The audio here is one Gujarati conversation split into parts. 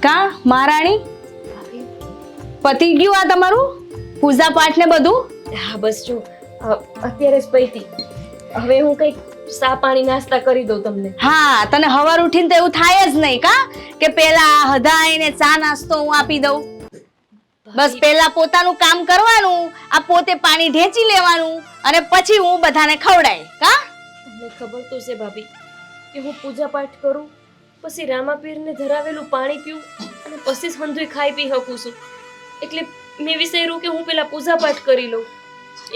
કા મહારાણી પતિ ગયું આ તમારું પૂજા પાઠ ને બધું? હા બસ જો અત્યારે જ પૈતી. હવે હું કઈક ચા પાણી નાસ્તા કરી દઉં તમને. હા તને હવાર ઉઠીને તો એવું થાય જ નહીં કા કે પેલા હદાઈને ચા નાસ્તો હું આપી દઉં. બસ પેલા પોતાનું કામ કરવાનું, આ પોતે પાણી ઢેંચી લેવાનું અને પછી હું બધાને ખવડાય કા? તમને ખબર તો છે ભાભી કે હું પૂજા પાઠ કરું, પછી રામાપીરને ધરાવેલું પાણી પીવું અને પછી જ હંધુય ખાઈ પી શકું છું. એટલે મેં વિચાર્યું કે હું પેલા પૂજા પાઠ કરી લઉં.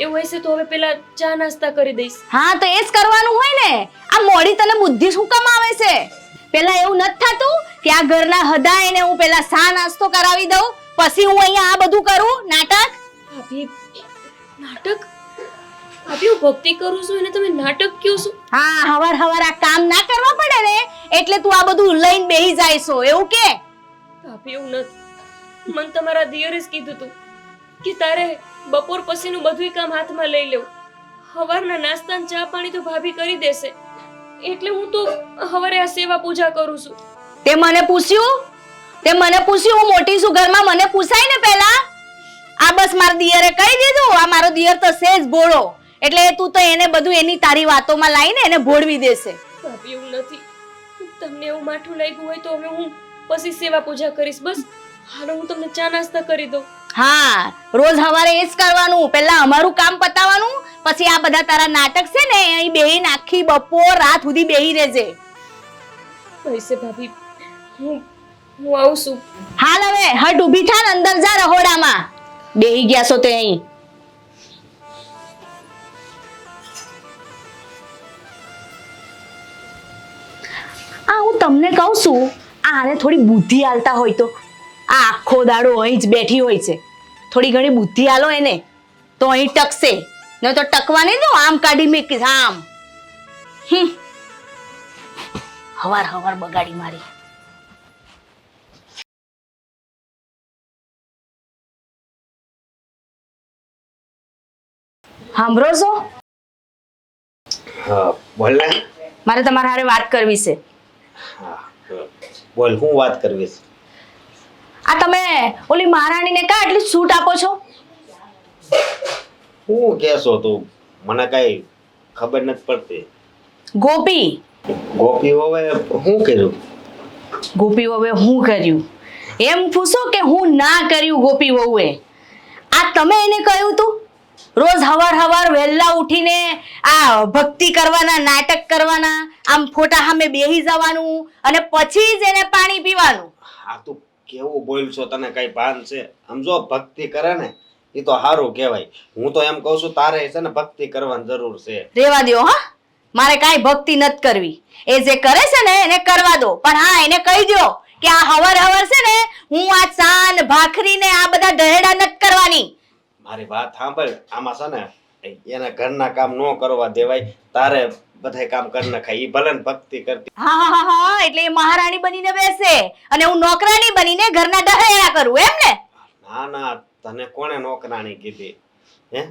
એવું હશે તો હવે પેલા ચા નાસ્તા કરી દઈશ. હા તો એ જ કરવાનું હોય ને. આ મોડી તને બુદ્ધિ શું કામ આવે છે? પેલા એવું નથી થતું કે આ ઘરના હદાઈને હું પેલા ચા નાસ્તો કરાવી દઉં પછી હું અહીંયા આ બધું કરું નાટક? ભાભી નાટક? ભાભી હું ભક્તિ કરું છું અને તમે નાટક કહો છો? હા હવાર હવાર આ કામ ના કરવા પડે ને એટલે તું આ બધું લઈને બેહી જાય છો એવું કે? ભાભી એવું નથી. મને તમારા દિયરે જ કીધું તું કે તારે બપોર પછીનું બધું કામ હાથમાં લઈ લેવું. સવારના નાસ્તા ચા પાણી તો ભાભી કરી દેશે, એટલે હું તો સવારે આ સેવા પૂજા કરું છું. તે મને પૂછ્યું હું મોટી છું ઘરમાં, મને પૂછાય ને પહેલા. આ બસ મારા દિયરે કહી દીધું. આ મારો દિયર તો સેજ ભોળો, એટલે તું તો એને બધું એની તારી વાતોમાં લાવીને એને ભોળવી દેશે. ભાભી એવું નથી. તમને એવું માઠું લાગ્યું હોય તો હવે હું પછી સેવા પૂજા કરીશ. બસ હાલો હું તમને ચા નાસ્તા કરી દઉં. હા રોજ સવારે એ જ કરવાનું. પહેલા અમારું કામ પતાવવાનું, પછી આ બધા તારા નાટક છે ને અહીં બેહીને આખી બપોર રાત સુધી બેહી રહેજે. પૈસે ભાભી હું આવું છું. હાલ હવે હટ ઊભી થા ને અંદર જા રહોડામાં. બેહી ગયા છો તે અહીં. આ હું તમને કહું છું, આને થોડી બુદ્ધિ આલતા હોય તો. આ આખો દાડો અહીં જ બેઠી હોય છે, થોડી ઘણી બુદ્ધિ આલો એને તો અહીં ટકશે, નહીં તો ટકવા નહીં દો. આમ કાઢી મેકીશ આમ. હવાર બગાડી મારી. સાંભળો છો? હા બોલ ને. મારે તમારા હારે વાત કરવી છે. હા બોલ, હું વાત કરવી છે? આ તમે ઓલી મહારાણીને કા એટલી છૂટ આપો છો? હું કેસો તું? મને કઈ ખબર નથી પડતી. ગોપી હવે શું કર્યું? ગોપી વહુએ હું કર્યું એમ પૂછો કે હું ના કર્યું? ગોપી વહુએ આ તમે એને કહ્યું તું રોજ હવાર વહેલા ઉઠીને આ ભક્તિ કરવાના, નાટક કરવાના, આમ ફોટા સામે બેહી જવાનું અને પછી જ એને પાણી પીવાનું. આ તું કેવું બોલ છો? તને કઈ ભાન છે? સમજો ભક્તિ કરે ને એ તો સારું કહેવાય. હું તો એમ કહું છું તારે છે ને ભક્તિ કરવાની જરૂર છે. રેવા દ્યો. હા મારે કાંઈ ભક્તિ નથી કરવી. એ જે કરે છે ને એને કરવા દો, પણ હા એને કહી દો કે આ હવાર છે ને હું આ ચાન ભાખરી ને આ બધા દહેડા નથી કરવાની. મારી વાત સાંભળ. આમાં છે ને એના ઘરના કામ ન કરવા દેવાય. તારે બધા કામ કરી નખાય. ઈ ભલે ને ભક્તિ કરતી. હા એટલે એ મહારાણી બનીને બેસે અને હું નોકરાણી બનીને ઘરના દહેડા કરું એમ ને? ના તને કોણે નોકરાણી કીધી? હે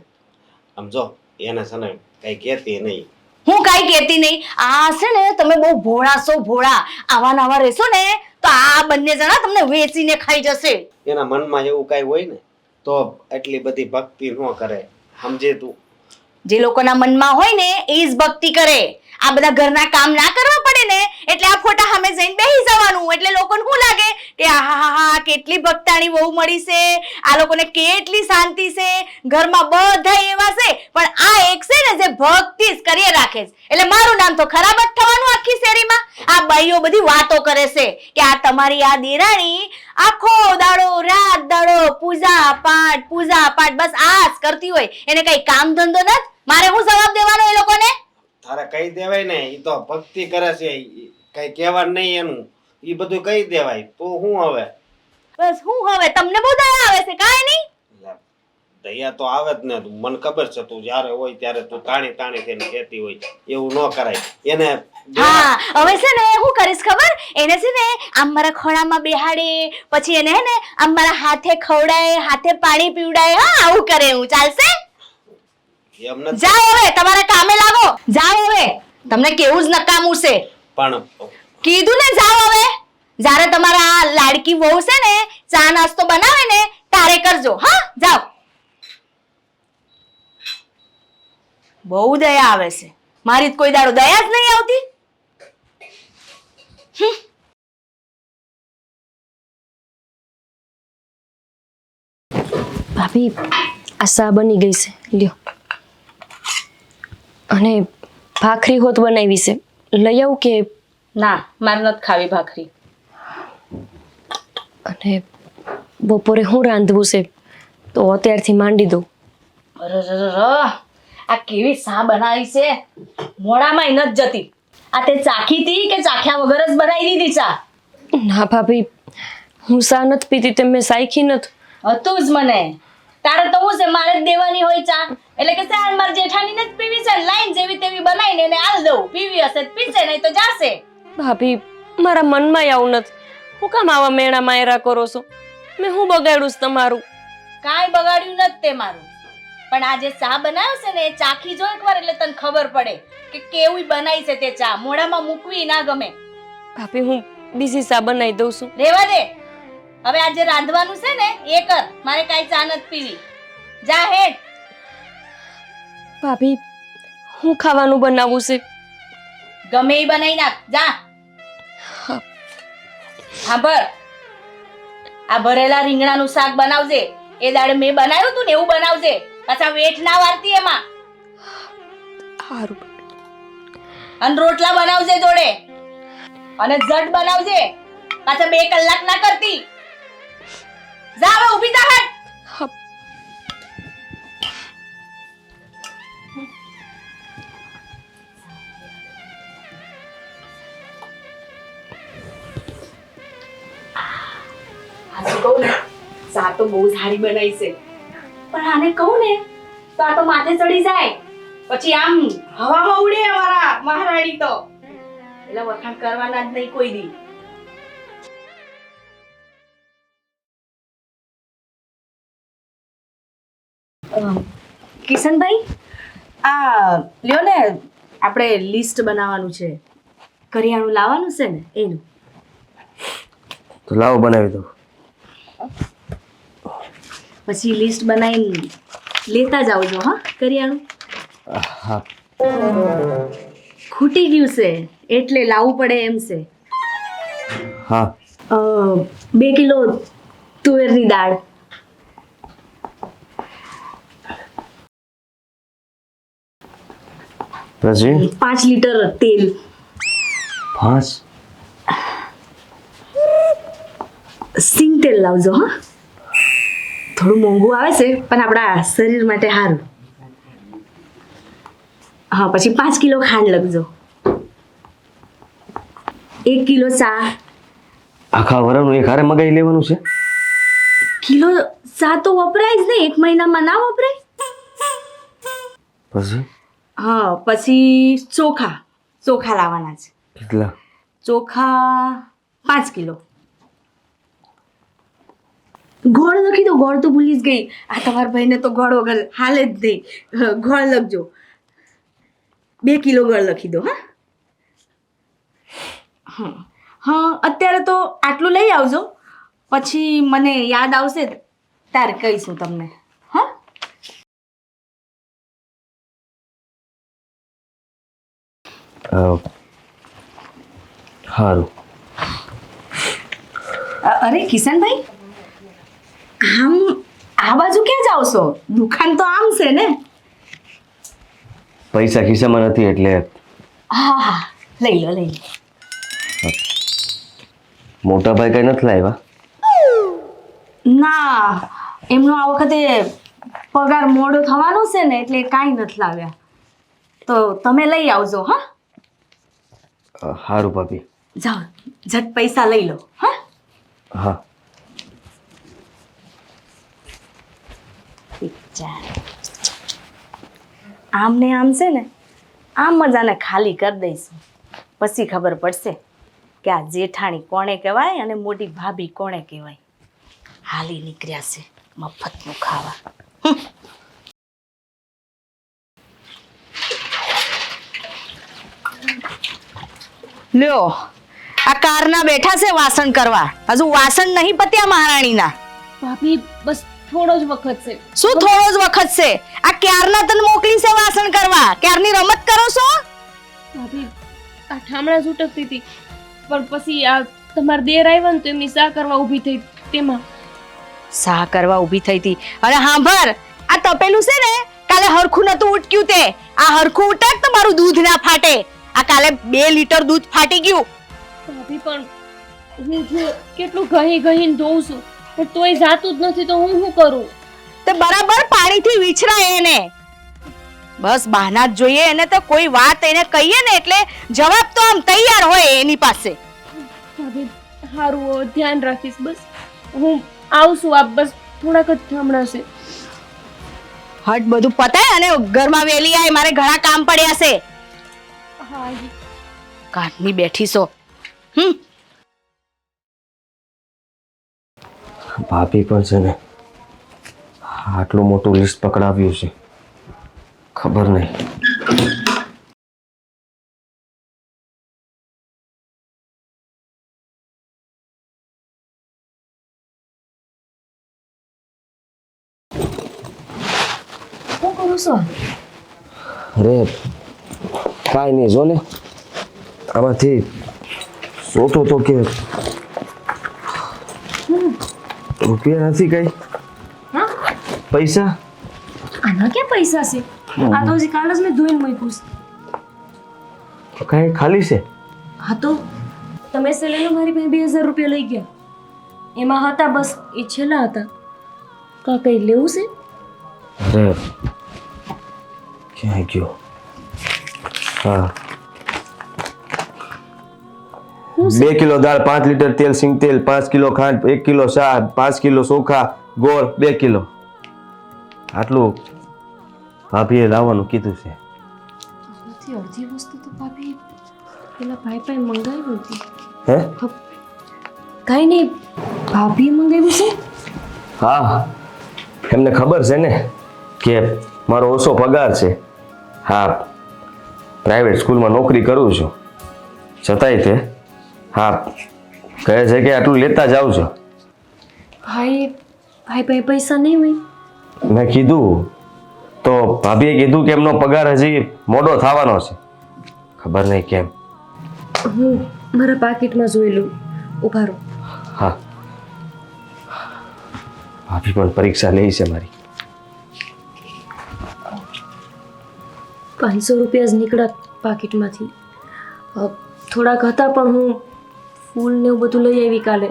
સમજો એને છે ને કઈ કહેતી નહીં. હું કાઈ કહેતી નહીં. આ છે ને તમે બહુ ભોળા છો, ભોળા. આવા નવા રહેશો ને તો આ બંને જણા તમને વેચીને ખાઈ જશે. એના મનમાં એવું કઈ હોય ને તો એટલી બધી ભક્તિ ન કરે. સમજે તું? જે લોકોના મનમાં હોય ને એ જ ભક્તિ કરે. આ બધા ઘરના કામ ના કરવા પડે ને એટલે આ ફોટા સામે જઈને બેસી જવાનું. એટલે લોકોને શું લાગે કે આહાહા કેટલી ભક્તાણી બહુ મળી છે, આ લોકોને કેટલી શાંતિ છે, ઘરમાં બધા એવા છે. પણ આ એક છે ને જે ભક્તિ જ કરી રાખે છે, એટલે મારું નામ તો ખરાબ જ થવાનું આખી શેરીમાં. આ બાઈઓ બધી વાતો કરે છે કે આ તમારી આ દેરાણી આખો દાડો રાત દાડો પૂજા પાઠ બસ આ જ કરતી હોય, એને કઈ કામ ધંધો નથી. મારે શું જવાબ દેવાનો એ લોકોને? તારે કહી દેવાય ને ઈ તો ભક્તિ કરે છે, કઈ કહેવાનું નહીં એનું. ઈ બધું કહી દેવાય. તો હું હવે બસ હું હવે તમને બહુ દયા આવે છે કાંઈ નહીં? દયા તો આવે જ ને. મને ખબર છે તું જ્યારે હોય ત્યારે તું તાણી થઈને કહેતી હોય. એવું ન કરાય. એને હા હવે છે ને હું કરીશ ખબર? એને છે ને આમ મારા ખોળામાં બેહાડે, પછી એને હે ને આમ મારા હાથે ખવડાય, હાથે પાણી પીવડાય. હા આવું કરે. હું ચાલશે? એમ નથી. જાઓ હવે તમારા કામે લાગો. જાઓ હવે, તમને કેવું જ નકામું છે. પણ કીધું ને જાઓ હવે. જ્યારે તમારા આ લાડકી વહુ છે ને ચા નાસ્તો બનાવે ને તારે કરજો. હા, જાઓ. બહુ દયા આવે છે. મારી તો કોઈ દાડો દયા જ નહીં આવતી. ભાભી આ સા બની ગઈ છે, લ્યો. અને ભાખરી હોત બનાવી છે, લઈ આવું કે? ના, મારે નથી ખાવી ભાખરી. અને બપોરે હું રાંધવું છે તો અત્યારથી માંડી દઉં. આ કેવી સા બનાવી છે, મોડામાં નથી જતી. આ તે ચાખી હતી કે ચાખ્યા વગર જ બનાવી દીધી ચા? ના ભાભી, હું સા નથી પીતી તેમ મેં સાયખી નથી. હતું જ મને. તારે તો હું છે, મારે જ દેવાની હોય ચા. એટલે કે ચાલ માર જેઠાણીને જ પીવી છે, લાઈન જેવી તેવી બનાવીને એને આલ દઉં. પીવી હશે તો પીશે, નહીં તો જાશે. ભાભી, મારા મનમાં આવું નથી. હું કામ આવા મેણા માયરા કરો છો? મેં હું બગાડું છું તમારું? કાંઈ બગાડ્યું નથી તે મારું. પણ આ જે ચા બનાવ્યો છે ને એ ચાખી જો એકવાર, એટલે તને ખબર પડે કે કેવી બનાવી છે તે ચા. મોઢામાં મૂકવી ના ગમે. ભાભી, હું બીજી ચા બનાવી દઉં છું. રેવા દે. હવે આજે રાંધવાનું છે ને એ કર. મારે કાંઈ ચા નથી પીવી. જા હેડ. ભાભી, હું ખાવાનું બનાવવું છે? ગમે એ બનાવી નાખ. જા. સાંભળ, આ ભરેલા રીંગણાનું શાક બનાવજે. એ દાડે મેં બનાવ્યું તું ને એવું બનાવજે. પાછા વેઠ ના વારતી એમાં. સારું. અને રોટલા બનાવજે જોડે. અને ઝટ બનાવજે. પાછા 2 કલાક ના કરતી. જા હવે ઊભી થા હટ. ચા તો બહુ સારી બનાવી છે, પણ આને કહું ને તો આ તો માથે ચડી જાય. પછી આમ હવામાં ઉડે અમારા મહારાણી તો. એટલે વખાણ કરવાના જ નહીં કોઈ દી. કિશનભાઈ, આ લ્યો ને, આપણે લિસ્ટ બનાવવાનું છે. કરિયાણું લાવવાનું છે ને એનું. તો લાવો બનાવી દો. પછી લિસ્ટ બનાવીને લેતા જ આવજો. હા, કરિયાણું હા, ખૂટી ગયું છે એટલે લાવવું પડે એમ છે. હા. 2 કિલો તુવેરની દાળ, 5 લીટર તેલ, 5 સિંગ તેલ લાવજો. હા, થોડું મોંઘું આવે છે પણ આપણા શરીર માટે સારું. હા, પછી 5 કિલો ખાંડ લખજો. 1 કિલો ચા. આખા વરાનું એક હારે મગાઈ લેવાનું છે? કિલો ચા તો વપરાય જ નહીં, 1 મહિનામાં ના વપરાય. પછી? હા, પછી ચોખા લાવવાના છે. કેટલા? ચોખા 5 કિલો. ગોળ લખી દો. ગોળ તો ભૂલી જ ગઈ. આ તમારા ભાઈને તો ગોળ વગર હાલે જ નહીં. ગોળ લખજો. 2 કિલો ગોળ લખી દો. હા, અત્યારે તો આટલું લઈ આવજો. પછી મને યાદ આવશે ત્યારે કહીશું તમને. હા, સારું. અરે કિશનભાઈ, આમ આ બાજુ ક્યાં જાવ છો? દુકાન તો આમ છે ને. પૈસા ખિસ્સામાં નથી એટલે. હા હા, લઈ લો. મોટા ભાઈ કઈ નથી લાવ્યા? ના, એમનો આ વખતે પગાર મોડો થવાનો છે ને એટલે કાંઈ નથી લાવ્યા. તો તમે લઈ આવજો. હા, સારું ભાભી. જાઓ, ઝટ પૈસા લઈ લો. હા હા. આમ ને આમ છે ને, આમ જ આને ખાલી કરી દઈશું. પછી ખબર પડશે કે આ જેઠાણી કોણે કહેવાય અને મોટી ભાભી કોણે કહેવાય. હાલી નીકળ્યા છે મફતનું ખાવા. લ્યો, આ કારના બેઠા છે વાસણ કરવા, હજુ વાસણ નહીં પત્યા મહારાણીના. ભાભી બસ થોડો જ વખત છે. શું થોડો જ વખત છે? આ ક્યારના તને મોકલી છે વાસણ કરવા, ક્યારની રમત કરો છો? ભાભી આ ઠામણા જ ઉટકતી હતી, પણ પછી આ તમારા દેર આવ્યા ને તો એમની સા કરવા ઊભી થઈ, તેમાં સા કરવા ઊભી થઈ હતી. અને સાંભળ, આ તપેલું છે ને કાલે હરખું નતું ઉટક્યું તે. આ હરખું ઉટક તો મારું દૂધ ના ફાટે. આ કાલે 2 લીટર દૂધ ફાટી ગયું. ભાભી પણ હું જો કેટલું ઘહીને ધોઉં છું પણ તોય જાતું જ નથી, તો હું શું કરું? તે બરાબર પાણીથી વિછરાય એને. બસ બહાના જ જોઈએ એને, તો કોઈ વાત એને કહીએ ને એટલે જવાબ તો આમ તૈયાર હોય એની પાસે. ભાભી સારું ધ્યાન રાખીશ. બસ હું આવશું, આપ બસ થોડાક જ ઠામણા છે. હટ બધું પતાય અને ઘરમાં વેલી આય, મારે ઘણા કામ પડ્યા છે. હા કાટની બેઠી છો. ભાભી પણ છે ને આટલું મોટું લિસ્ટ પકડાવ્યું છે, ખબર નહીં. શું કરું છો? અરે કાંઈ નહીં, જો ને આમાંથી સોતો તો કે રૂપિયા નથી કઈ. હા પૈસા આના ક્યાં પૈસા છે? આ તો હજી કાલ જ મેં ધોઈને મૂક્યું છે. કઈ ખાલી છે? હા તો તમે સેલેલો મારી પાસે 2000 રૂપિયા લઈ ગયા, એમાં હતા બસ એ છેલ્લા હતા. કા કઈ લેવું છે? અરે ક્યાં ગયો? હા, 2 કિલો દાળ, 5 લીટર તેલ, સિંગ તેલ, 5 કિલો ખાંડ, 1 કિલો શાક, 5 કિલો ચોખા, ગોળ 2 કિલો. આટલું ભાભીએ લાવવાનું કીધું છે. આમાંથી અડધી વસ્તુ તો ભાભી પેલા ભાઈ પાસે મંગાવી હતી. હે? કાંઈ નહીં, ભાભીએ મંગાવ્યું છે. હા, એમને ખબર છે ને કે મારો ઓછો પગાર છે. હા, પ્રાઇવેટ સ્કૂલમાં નોકરી કરું છું, છતાંય તે હા કહે છે કે આટલું લેતા જાઉં છો. ભાઈ પાસે પૈસા નહીં હોય. મેં કીધું તો ભાભીએ કીધું કે એમનો પગાર હજી મોડો થવાનો છે, ખબર નહીં કેમ. હું મારા પાકીટમાં જોઈ લઉં, ઉભા રહો. હા, ભાભી પણ પરીક્ષા લે છે મારી. 500 રૂપિયા જ નીકળ્યા પાકીટમાંથી. થોડાક હતા પણ હું ફૂલ ને એવું બધું લઈ આવી કાલે.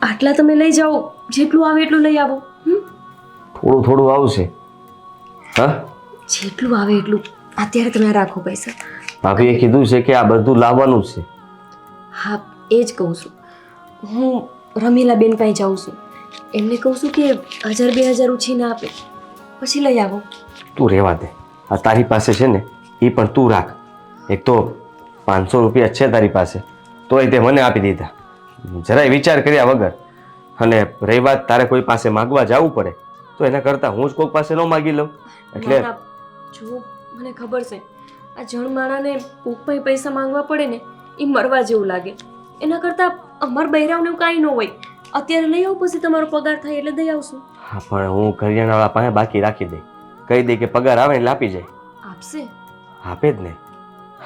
આટલા તમે લઈ જાઓ, જેટલું આવે એટલું લઈ આવો. થોડું થોડું આવશે. હા, જેટલું આવે એટલું અત્યારે તમે રાખો પૈસા. ભાભીએ કીધું છે કે આ બધું લાવવાનું જ છે. હા એ જ કહું છું. હું રમીલા બેન પાસે જાઉં છું, એમને કહું છું કે 1000-2000 ઉછીને આપે, પછી લઈ આવો. તું રહેવા દે, આ તારી પાસે છે ને એ પણ તું રાખ. એક તો 500 રૂપિયા છે તારી પાસે, તોય તે મને આપી દીધા જરાય વિચાર કર્યા વગર. અને રહી વાત તારે કોઈ પાસે માગવા જવું પડે તો એના કરતાં હું જ કોઈક પાસે ન માગી લઉં. એટલે ના, જો મને ખબર છે આ જણમાણાને કોક પાસે પૈસા માંગવા પડે ને એ મરવા જેવું લાગે. એના કરતાં અમાર બહેરાવને એવું કાંઈ ન હોય. અત્યારે લઈ આવું, પછી તમારો પગાર થાય એટલે દઈ આવશું. હા, પણ હું કરિયાણાવાળા પાસે બાકી રાખી દઈ, કહી દઈ કે પગાર આવે એટલે આપી જાય. આપશે? આપે જ ને.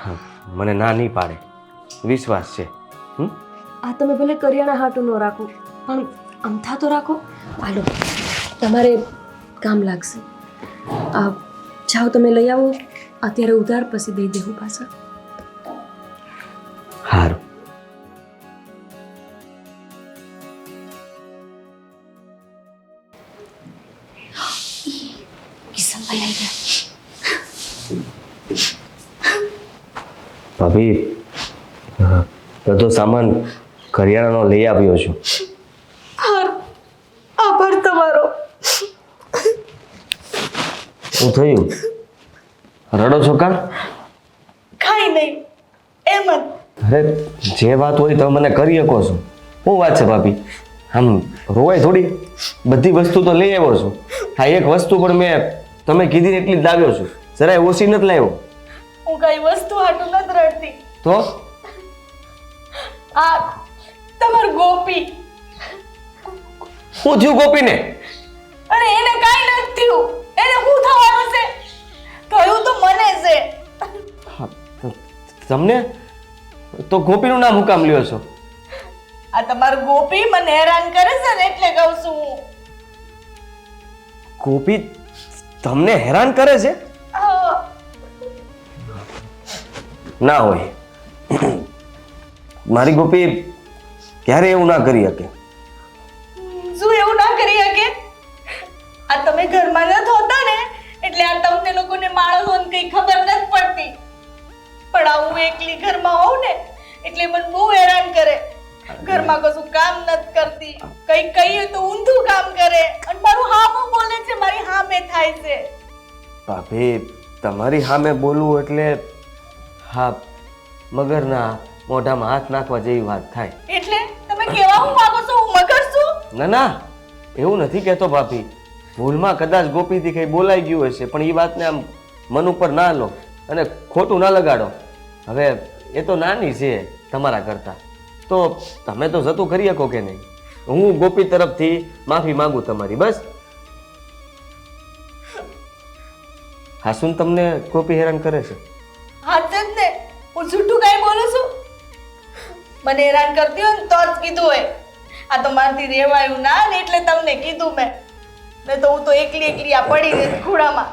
હા, મને ના નહીં પાડે, વિશ્વાસ છે. આ તમે ભલે કરિયાણા હાટું ન રાખો પણ અમથા તો રાખો. હાલો, તમારે કામ લાગશે. જાઓ તમે લઈ આવો અત્યારે ઉધાર, પછી દઈ દેવું પાછા. સારું. કિશનભાઈ આવી ગયા. ભાભી, બધો સામાન કરિયાણાનો લઈ આવ્યો છું. આભાર તમારો. શું થયું? રડો છો કાં? કાંઈ નહીં, એમ જ. અરે જે વાત હોય તમે મને કરી શકો છો. શું વાત છે ભાભી? આમ રોવાય થોડી? બધી વસ્તુ તો લઈ આવ્યો છું. હા, એક વસ્તુ પણ મેં તમે કીધી ને એટલી જ લાવ્યો છું, જરાય ઓછી નથી લાવ્યો. હું કઈ વસ્તુ હાટું નથી રડતી. તો આ તમાર ગોપી, હું થયું ગોપીને? અરે એને કાઈ નથી થયું. એને શું થવાનું છે? થયું તો મને છે. હા, તમને તો ગોપીનું નામ હું કામ લ્યો છો? આ તમાર ગોપી મને હેરાન કરે છે ને એટલે કહું છું હું. ગોપી તમને હેરાન કરે છે? હા. ના હોય, મારી ગોપી ક્યારે એવું ના કરી શકે. શું એવું ના કરી શકે? આ તમે ઘરમાં ન હોતા ને એટલે આ તમને લોકોને માણસોને કઈ ખબર નથી પડતી. પણ આ હું એકલી ઘરમાં હોઉં ને એટલે મને બહુ હેરાન કરે. ઘરમાં કશું કામ નથી કરતી, કઈ કહીએ તો ઊંધું કામ કરે અને મારું હામું બોલે છે, મારી હામે થાય છે. ભાભી, તમારી સામે બોલવું એટલે હા મગરના મોઢામાં હાથ નાખવા જેવી વાત થાય. એટલે તમે કેવા હું માંગો છો? હું મગર છું? ના ના, એવું નથી કહેતો ભાભી. ભૂલમાં કદાચ ગોપીથી કંઈ બોલાઈ ગયું હશે, પણ એ વાતને આમ મન ઉપર ના લો અને ખોટું ના લગાડો. હવે એ તો નાની છે તમારા કરતાં, તો તમે તો જતું કરી શકો કે નહીં? હું ગોપી તરફથી માફી માંગુ તમારી, બસ. હાસુન તમને ગોપી હેરાન કરે છે? હાથ જ ને, હું જૂઠું કઈ બોલું છું? મને હેરાન કરતી હોય ને તો જ કીધું હોય. આ તો મારથી રેવાયું ના ને એટલે તમને કીધું મેં. ને તો હું તો એકલી એકલી આ પડી રહી ખૂણામાં.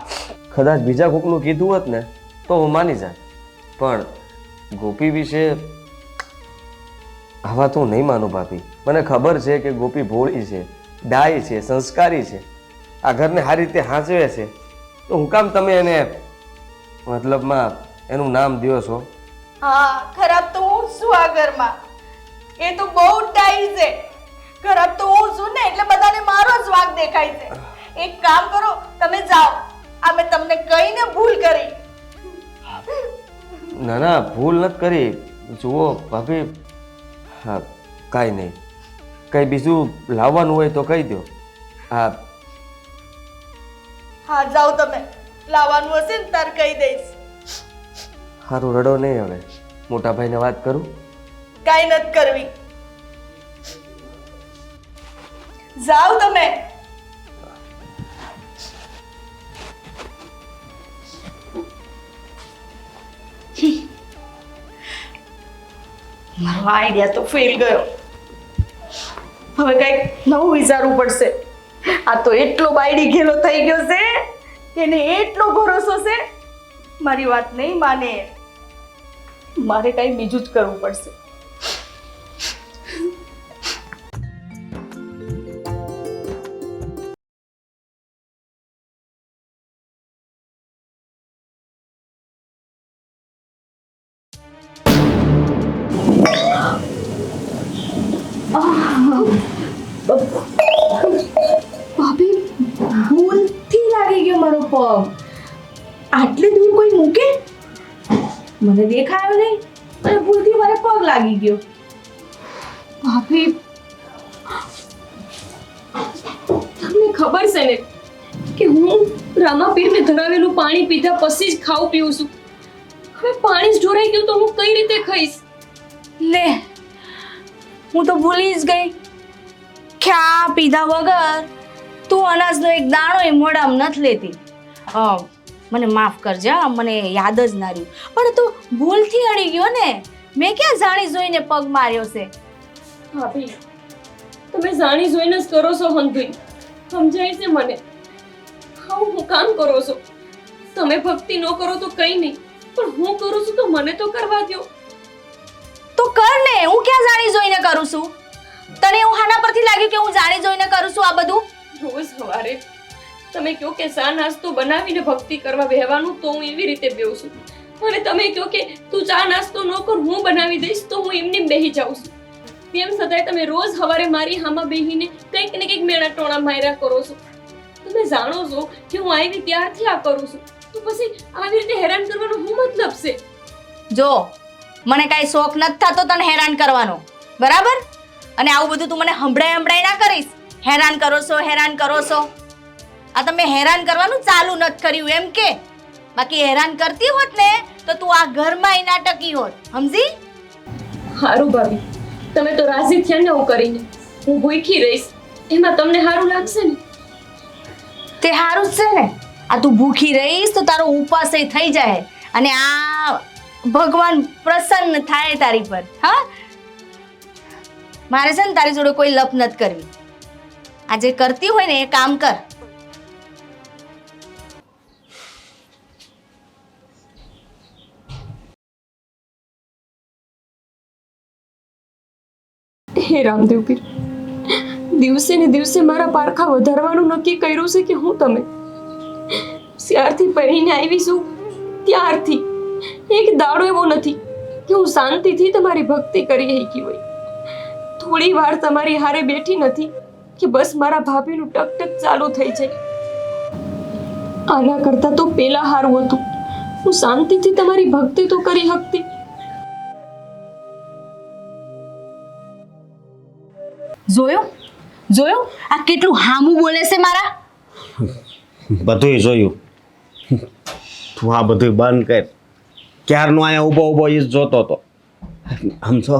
કદાચ બીજા કોકનું કીધું હોત ને તો હું માની જાત, પણ ગોપી વિશે આવા તો નહીં માનું ભાભી. મને ખબર છે કે ગોપી ભોળી છે, ડાય છે, સંસ્કારી છે, આ ઘરને સારી રીતે હાંચવે છે, તો હું કામ તમે એને મતલબમાં એનું નામ દ્યો છો? હા, ખરાબ તો હું છું આ ઘરમાં. એ તો બહુ ડાઈ છે. ખરાબ તો હું છું ને એટલે બધાને મારો જ વાંક દેખાય છે. એક કામ કરો, તમે જાઓ. આ મેં તમને કહીને ભૂલ કરી. ના ના, ભૂલ નથી કરી. જુઓ ભાભી, હા કાંઈ નહીં, કંઈ બીજું લાવવાનું હોય તો કહી દો. હા હા, જાઓ તમે. લાવવાનું હશે ને તાર કહી દઈશ. સારું, રડો નહીં. હવે મોટા ભાઈને વાત કરું. કાઈ નથી કરવી. જાઓ તમે. મારો આઈડિયા તો ફેલ ગયો. હવે કઈક નવું વિચારવું પડશે. આ તો એટલો બાયડી ઘેલો થઈ ગયો છે કે એને એટલો ભરોસો છે, મારી વાત નહીં માને. મારે કઈ બીજું જ કરવું પડશે. ભાભી, ભૂલથી લાગી ગયો મારો પગ. આટલે દૂર કોઈ મૂકે? મને દેખાયો નહીં અને ભૂલથી મારે પગ લાગી ગયો. ભાભી, તમને ખબર છે ને કે હું રામાપીરને ધરાવેલું પાણી પીધા પછી જ ખાઉં પીઉં છું. હવે પાણી જ ઢોરાઈ ગયું તો હું કઈ રીતે ખાઈશ? લે, હું તો ભૂલી જ ગઈ કે આ પીધા વગર તું અનાજનો એક દાણો એ મોઢામાં નથી લેતી. મને માફ કરજે, મને યાદ જ ના રહ્યું. પણ તું ભૂલથી અડી ગયો ને. મેં ક્યાં જાણી જોઈને પગ માર્યો છે? ભાભી, તમે જાણી જોઈને જ કરો છો હંધુઈ. સમજાય છે મને. આવું હું કામ કરો છો? તમે ભક્તિ ન કરો તો કઈ નહીં, પણ હું કરું છું તો મને તો કરવા દો. તો કર ને. હું ક્યાં જાણી જોઈને કરું છું? તને એવું હાના પરથી લાગ્યું કે હું જાણી જોઈને કરું છું આ બધું? રોજ સવારે તમે કહો કે ચા નાસ્તો બનાવીને ભક્તિ કરવા બેહવાનું, તો હું એવી રીતે બેહું છું. અને તમે કહો કે તું ચા નાસ્તો ન કર, હું બનાવી દઈશ, તો હું એમને બેહી જાઉં છું. તેમ છતાંય તમે રોજ સવારે મારી હામાં બેહીને કંઈક ને કંઈક મેળા ટોણા માર્યા કરો છો. તમે જાણો છો કે હું આવી ત્યારથી આ કરું છું, તો પછી આવી રીતે હેરાન કરવાનો શું મતલબ છે? જો, મને કાંઈ શોખ નથી થતો તને હેરાન કરવાનો, બરાબર? અને આવું બધું તું મને સંભળાય ના કરીશ. હેરાન કરો છો, હેરાન કરો છો. આ તમે હેરાન કરવાનું ચાલુ નથી કર્યું એમ કે? બાકી હેરાન કરતી હોત ને તો તું આ ઘરમાં ના ટકી હોત. સમજી? હારું ભાભી, તમે તો રાજી થયા ને હું કરીને. હું ભૂખી રહીશ એમાં તમને સારું લાગશે ને? તે હારું જ છે ને. આ તું ભૂખી રહીશ તો તારો ઉપવાસ એ થઈ જાય અને આ ભગવાન પ્રસન્ન થાય તારી પર. હા, મારે છે ને તારી જોડે કોઈ લપ નથી કરવી. આ જે કરતી હોય ને એ કામ કર. હે રામદેવ પીર, દિવસે ને દિવસે મારા પારખા વધારવાનું નક્કી કર્યું છે કે હું તમે ત્યારથી પહેરીને આવી છું ત્યારથી એક દાડો એવો નથી કે હું શાંતિથી તમારી ભક્તિ કરી શકી હોય. થોડી વાર તમારી હારે બેઠી નથી કે બસ મારા ભાભીનું ટકટક ચાલુ થઈ જાય. આના કરતા તો પેલા હારું હતું. હું શાંતિથી તમારી ભક્તિ તો કરી શકતી. જોયું જોયું આ કેટલું હામું બોલે છે મારા. બધુંય જોયું. તું આ બધું બંધ કર. ક્યારનો અહીંયા ઊભો ઊભો ઈ જ જોતો હતો. સમજો,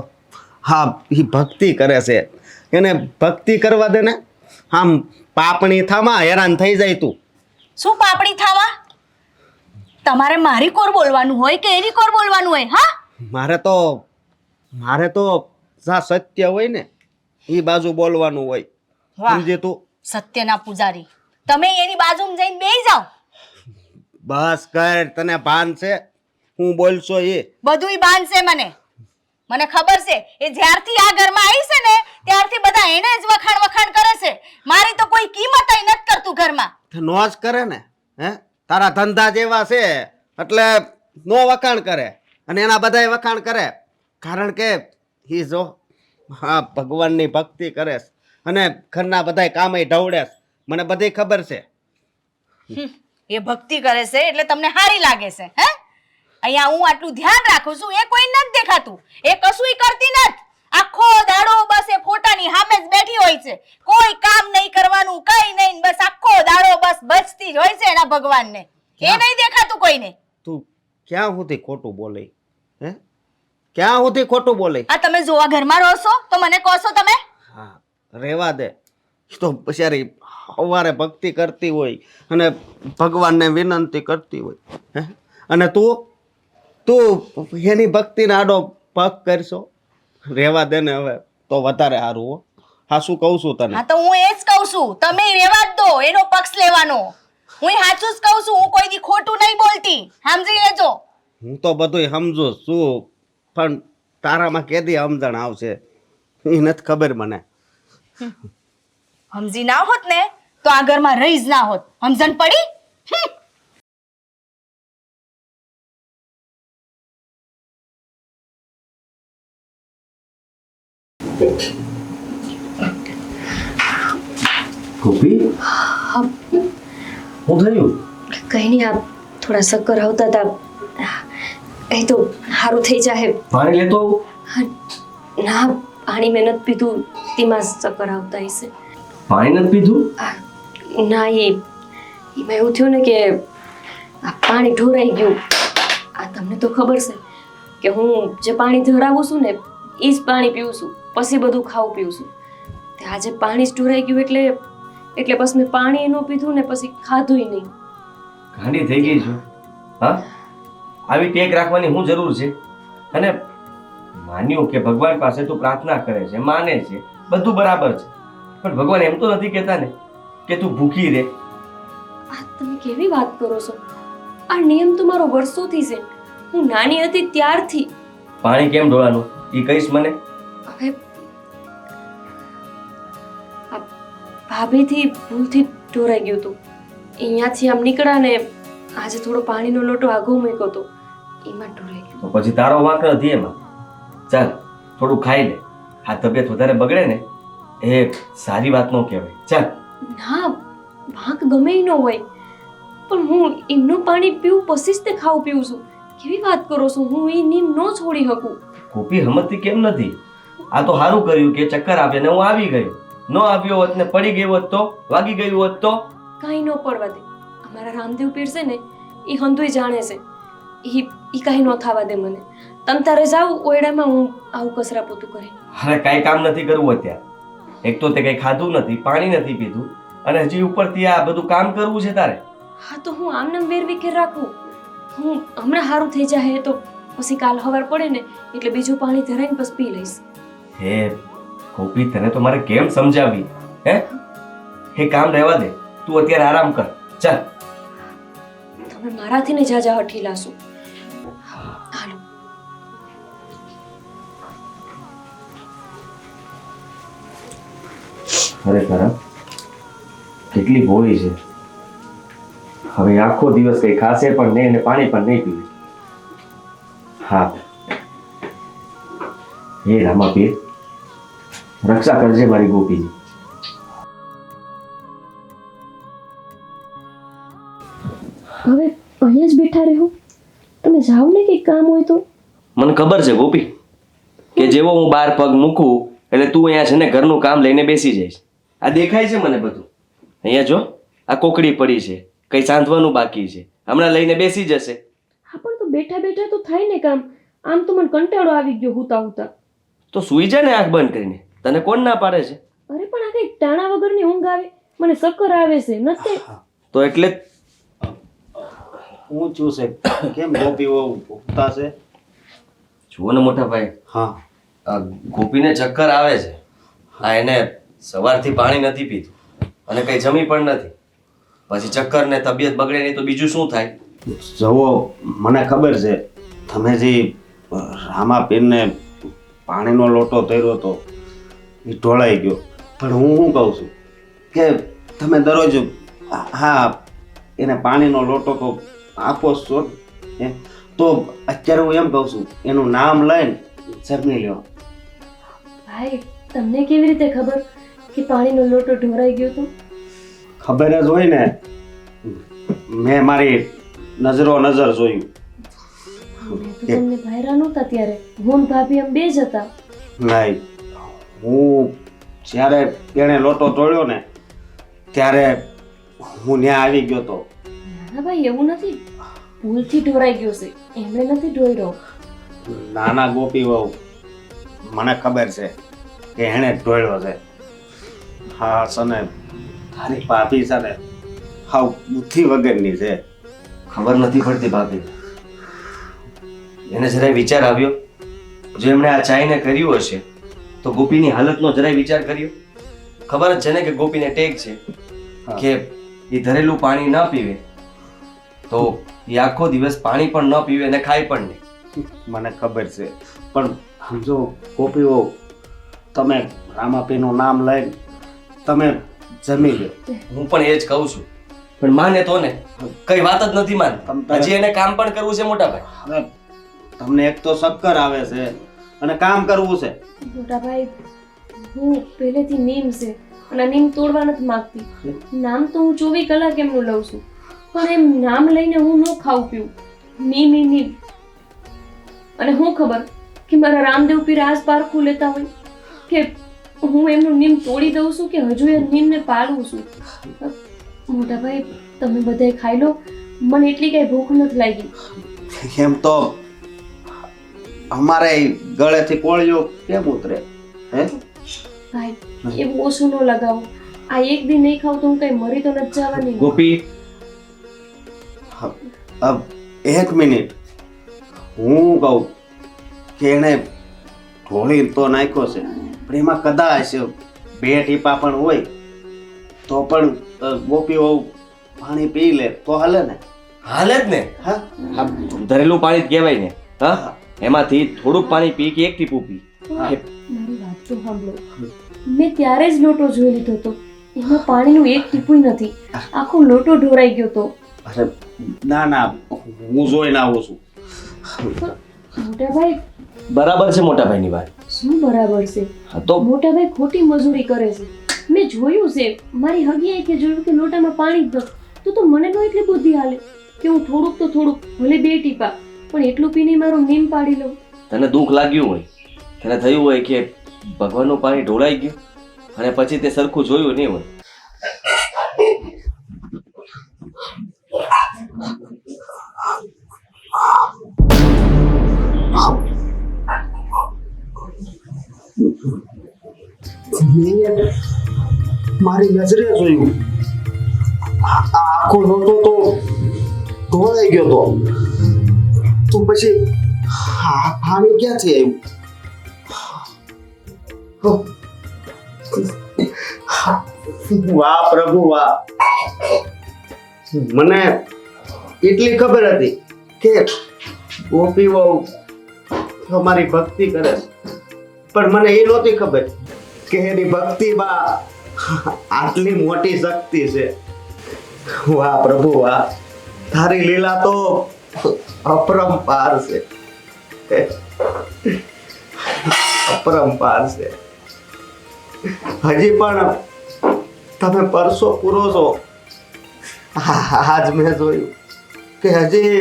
હા એ ભક્તિ કરે છે, એને ભક્તિ કરવા દે ને. આમ પાપણી થામાં હેરાન થઈ જાય તું. શું પાપડી થાવા? તમારે મારી કોર બોલવાનું હોય કે એની કોર બોલવાનું હોય? હા, મારે તો જા સત્ય હોય ને એ બાજુ બોલવાનું હોય. વાહ. સમજે તું? સત્યના પૂજારી, તમે એની બાજુમાં જઈને બેસી જાઓ. બસ કર, તને ભાન છે હું બોલશો એ? બધુંય બાંધ છે મને ખબર છે. એ જ્યારથી આ ઘરમાં આવી છે ને ત્યારથી બધા એને જ વખાણ કરે છે. મારી તો કોઈ કિંમત નથી કરતું ઘરમાં. નો જ કરે ને. હે, તારા ધંધા જેવા છે એટલે નો વખાણ કરે અને એના બધાય વખાણ કરે. કારણ કે એ જો હા ભગવાનની ભક્તિ કરે અને ઘરના બધાય કામે ઢવડે. મને બધી ખબર છે. એ ભક્તિ કરે છે એટલે તમને સારી લાગે છે. હે, અહીંયા હું આટલું ધ્યાન રાખું છું એ કોઈ નથી દેખાતું. એ કશુંય કરતી નથી. આખો દાડો બસ એ ફોટાની સામે જ બેઠી હોય છે. કોઈ કામ નહીં કરવાનું, કઈ નહીં, બસ આખો દાડો બસ બચતી જ હોય છે એના ભગવાનને. એ નહીં દેખાતું કોઈને. તું ક્યાં સુધી ખોટું બોલે? હે, ક્યાં સુધી ખોટું બોલે? આ તમે જોવા ઘરમાં રહો છો તો મને કહો છો તમે? હા, રેવા દે. ઈ તો બિચારી સવારે ભક્તિ કરતી હોય અને ભગવાનને વિનંતી કરતી હોય. હે, અને તું એની ભક્તિને આડો પગ કરશો? રેવા દે ને હવે તો વધારે સારું. હો, હા શું કહું છું તને? હા તો હું એ જ કહું છું, તમે રેવા જ દો એનો પક્ષ લેવાનો. હું સાચું જ કહું છું, હું કોઈ દી ખોટું નહીં બોલતી. સમજી લેજો. હું તો બધું સમજુ છું પણ તારામાં કેદી સમજણ આવશે એ નથી ખબર મને. સમજી ના હોત ને તો આ ઘરમાં રહી જ ના હોત. સમજણ પડી? ગોપી, હું થયું? કઈ નહીં, આપ થોડા ચક્કર આવતા હતા. એ તો સારું થઈ જાય. પાણી લેતો આવું? ના, પાણી મેં નથી પીધું તેમાં ચક્કર આવતા હશે. પાણી નથી પીધું? ના, એમાં એવું થયું ને કે આ પાણી ઢોરાઈ ગયું. આ તમને તો ખબર છે કે હું જે પાણી ધરાવું છું ને એ જ પાણી પીવું છું, પછી બધું ખાવું પીવું છું. તે આજે પાણી જ ઢોરાઈ ગયું એટલે બસ મેં પાણી ન પીધું ને પછી ખાધુંય નહીં. ગાંડી થઈ ગઈ છું. હા, આવી ટેક રાખવાની શું જરૂર છે? અને માન્યું કે ભગવાન પાસે તું પ્રાર્થના કરે છે, માને છે, બધું બરાબર છે, પણ ભગવાન એમ તો નથી કહેતા ને કે તું ભૂખી રહે. આ તમે કેવી વાત કરો છો? આ નિયમ તો મારો વર્ષોથી છે. હું નાની હતી ત્યારથી. પાણી કેમ ઢોળાનું એ કહીશ મને? હવે આ ભાભીથી ભૂલથી ઢોરાઈ ગયું હતું. અહીંયાથી આમ નીકળ્યા ને આજે થોડો પાણીનો લોટો આગો મૂક્યો હતો, એમાં ઢોરાઈ ગયું. તો પછી તારો વાંક નથી એમાં. ચાલ થોડું ખાઈ લે. આ તબિયત વધારે બગડે ને એ સારી વાત ન કહેવાય. ચાલ. ના, વાંક ગમે ઈ ન હોય, પણ હું એમનું પાણી પીવું પછી જ તે ખાવું પીવું છું. કેવી વાત કરો છો? હું એ નિયમ ન છોડી શકું. કોપી હમતી કેમ નથી? આ તો સારું કર્યું કે ચક્કર આપ્યા ને હું આવી ગયો. ન આવ્યો હોત ને પડી ગયો હોત તો, વાગી ગયું હોત તો? કાંઈ ન પડવા દે. અમારા રામદેવ પીર છે ને એ હંધુય જાણે છે. એ કાંઈ ન થવા દે મને. તમ તારે જાવ ઓયડામાં, હું આવું કચરા પોતું કરી. અરે કાંઈ કામ નથી કરવું અત્યારે. એક તો તે કંઈ ખાધું નથી, પાણી નથી પીધું, અને હજી ઉપરથી આ બધું કામ કરવું છે તારે. હા તો હું આમનામ વેરવિખેર રાખું? હું હમણાં સારું થઈ જાય તો પછી કાલ સવાર પડે ને એટલે બીજું પાણી ધરાઈને પછી પી લઈશ. હે ગોપી, તને તો મારે કેમ સમજાવી? હે એ કામ રહેવા દે, તું અત્યારે આરામ કર. ચાલ. તમે મારાથી ને જાજા હઠી લાશો. હાલો. ખરેખર કેટલી ભોળી છે. હવે આખો દિવસ કઈ ખાશે પણ નહીં અને પાણી પણ નહીં પીવે. હા, હે રામાપીર, રક્ષા કરજે મારી ગોપીની. હવે અહીંયા જ બેઠા રહો, તમે જાઓ ને કંઈક કામ હોય તો. મને ખબર છે ગોપી કે જેવો હું બહાર પગ મૂકું એટલે તું અહીંયા છે ને ઘરનું કામ લઈને બેસી જઈશ. આ દેખાય છે મને બધું. અહીંયા જો આ કોકડી પડી છે, કઈ સાંધવાનું બાકી છે, હમણાં લઈને બેસી જશે. હા પણ તો બેઠા બેઠા તો થાય ને કામ. આમ તો મને કંટાળો આવી ગયો હુતા હુતા. તો સૂઈ જા ને આંખ બંધ કરીને. તને કોણ ના પાડે છે? અરે પણ આ કઈ ટાણા વગરની ઊંઘ આવે, મને ચક્કર આવે છે નથી. તો એટલે જ હું છું છે કેમ ગોપીઓ ઉગતા છે? જુઓ ને મોટા ભાઈ, હા, આ ગોપીને ચક્કર આવે છે. આ એને સવારથી પાણી નથી પીધું અને કઈ જમી પણ નથી. પછી ચક્કર ને તબિયત બગડે નહીં તો બીજું શું થાય? જુઓ, મને ખબર છે તમે જે રામાપીરને પાણીનો લોટો તર્યો હતો એ ઢોળાઈ ગયો, પણ હું શું કહું છું કે તમે દરરોજ હા એને પાણીનો લોટો તો આપો જ છો ને, તો અત્યારે હું એમ કહું છું એનું નામ લઈને જમી લ્યો. ભાઈ તમને કેવી રીતે ખબર કે પાણીનો લોટો ઢોરાઈ ગયો તો? ખબર જ હોય ને, મેં મારી નજરો નજર જોયું. મેં તો તમને ભાયરા નહોતા ત્યારે, હું ને ભાભી એમ બે જ હતા. નહીં, હું જ્યારે એણે લોટો તોડ્યો ને ત્યારે હું ત્યાં આવી ગયો તો. ના ભાઈ એવું નથી, ભૂલથી ઢોરાઈ ગયો છે, એમણે નથી ઢોર્યો. નાના ગોપી વહુ, મને ખબર છે કે એણે જ ઢોળ્યો છે. હા સને તારી ભાભી છે ને હાવ બુદ્ધિ વગરની છે. ખબર નથી પડતી ભાભી. એને જરાય વિચાર આવ્યો? જો એમણે આ ચાઈને કર્યું હશે તો ગોપીની હાલતનો જરાય વિચાર કર્યો? ખબર જ છે ને કે ગોપીને ટેક છે કે એ ધરેલું પાણી ન પીવે તો એ આખો દિવસ પાણી પણ ન પીવે અને ખાય પણ નહીં. મને ખબર છે, પણ સમજો ગોપીઓ, તમે રામાપીનું નામ લઈને તમે જમી લો. હું પણ એ જ કહું છું, પણ માને તો ને કઈ વાત જ નથી માનતા. હજી એને કામ પણ કરવું છે મોટા ભાઈ. હવે તમને એક તો ચક્કર આવે છે અને કામ કરવું છે. મોટા ભાઈ, હું પહેલેથી નીમ છે અને નીમ તોડવા નથી માંગતી. નામ તો હું 24 કલાક એમનું લઉં છું, પણ એમ નામ લઈને હું ન ખાવું પીવું. નીમ ઈ નીમ. અને હું ખબર કે મારા રામદેવ પીર આસ પારખું લેતા હોય કે હું એમનું નીમ તોડી દઉં છું કે હજુ એ નીમને પાળું છું. મોટા ભાઈ તમે બધાય ખાઈ લો, મને એટલી કઈ ભૂખ નથી લાગી. એમ તો અમારે ગળેથી કોળિયો કેમ ઉતરે? હે ભાઈ એવું ઓછું ન લગાવો. આ એક દી નહીં ખાવ તો હું કઈ મરી તો નથી જવાની. ગોપી, એક મિનિટ, હું કહું કે એણે ઢોળી તો નાખ્યો છે, પણ એમાં કદાચ 2 ટીપા પણ હોય તો પણ ગોપીઓ પાણી પી લે તો હાલે ને? હાલે જ ને. હા, આ ધરેલું પાણી જ કહેવાય ને. હા, એમાંથી થોડુંક પાણી પી કે એક ટીપું પી. મારી વાત તો સાંભળો. મેં ત્યારે જ લોટો જોઈ લીધો હતો, એમાં પાણીનું એક ટીપું નથી, આખો લોટો ઢોરાઈ ગયો તો. અરે ના ના, હું જોઈને આવું છું. મોટા ભાઈ બરાબર છે મોટા ભાઈની વાત. શું બરાબર છે? હા તો મોટા ભાઈ ખોટી મજૂરી કરે છે. મેં જોયું છે, મારી હગી કે જોયું કે લોટામાં પાણી જ નથી તો મને નો એટલી બુદ્ધિ હાલે કે હું થોડુંક તો થોડુંક ભલે 2 ટીપા પણ એટલું પીને મારું નીમ પાડી લઉં. તને દુઃખ લાગ્યું હોય, તને થયું હોય કે ભગવાનનું પાણી ઢોળાઈ ગયું અને પછી તે સરખું જોયું નહીં હોય. મેં મારી નજરે જોયું. આ આખો લોટો તો ઢોળાઈ ગયો તો પછી આ પાણી ક્યાંથી આવ્યું? વાહ પ્રભુ વાહ. મને એટલી ખબર હતી કે ગોપી વહુ તમારી ભક્તિ કરે છે, પણ મને એ નહોતી ખબર કે એની ભક્તિમાં આટલી મોટી શક્તિ છે. વાહ પ્રભુ વાહ, તારી લીલા તો અપરંપાર છે, અપરંપાર છે. હજી પણ તમે પરસો પૂરો છો. આજ મેં જોયું કે હજી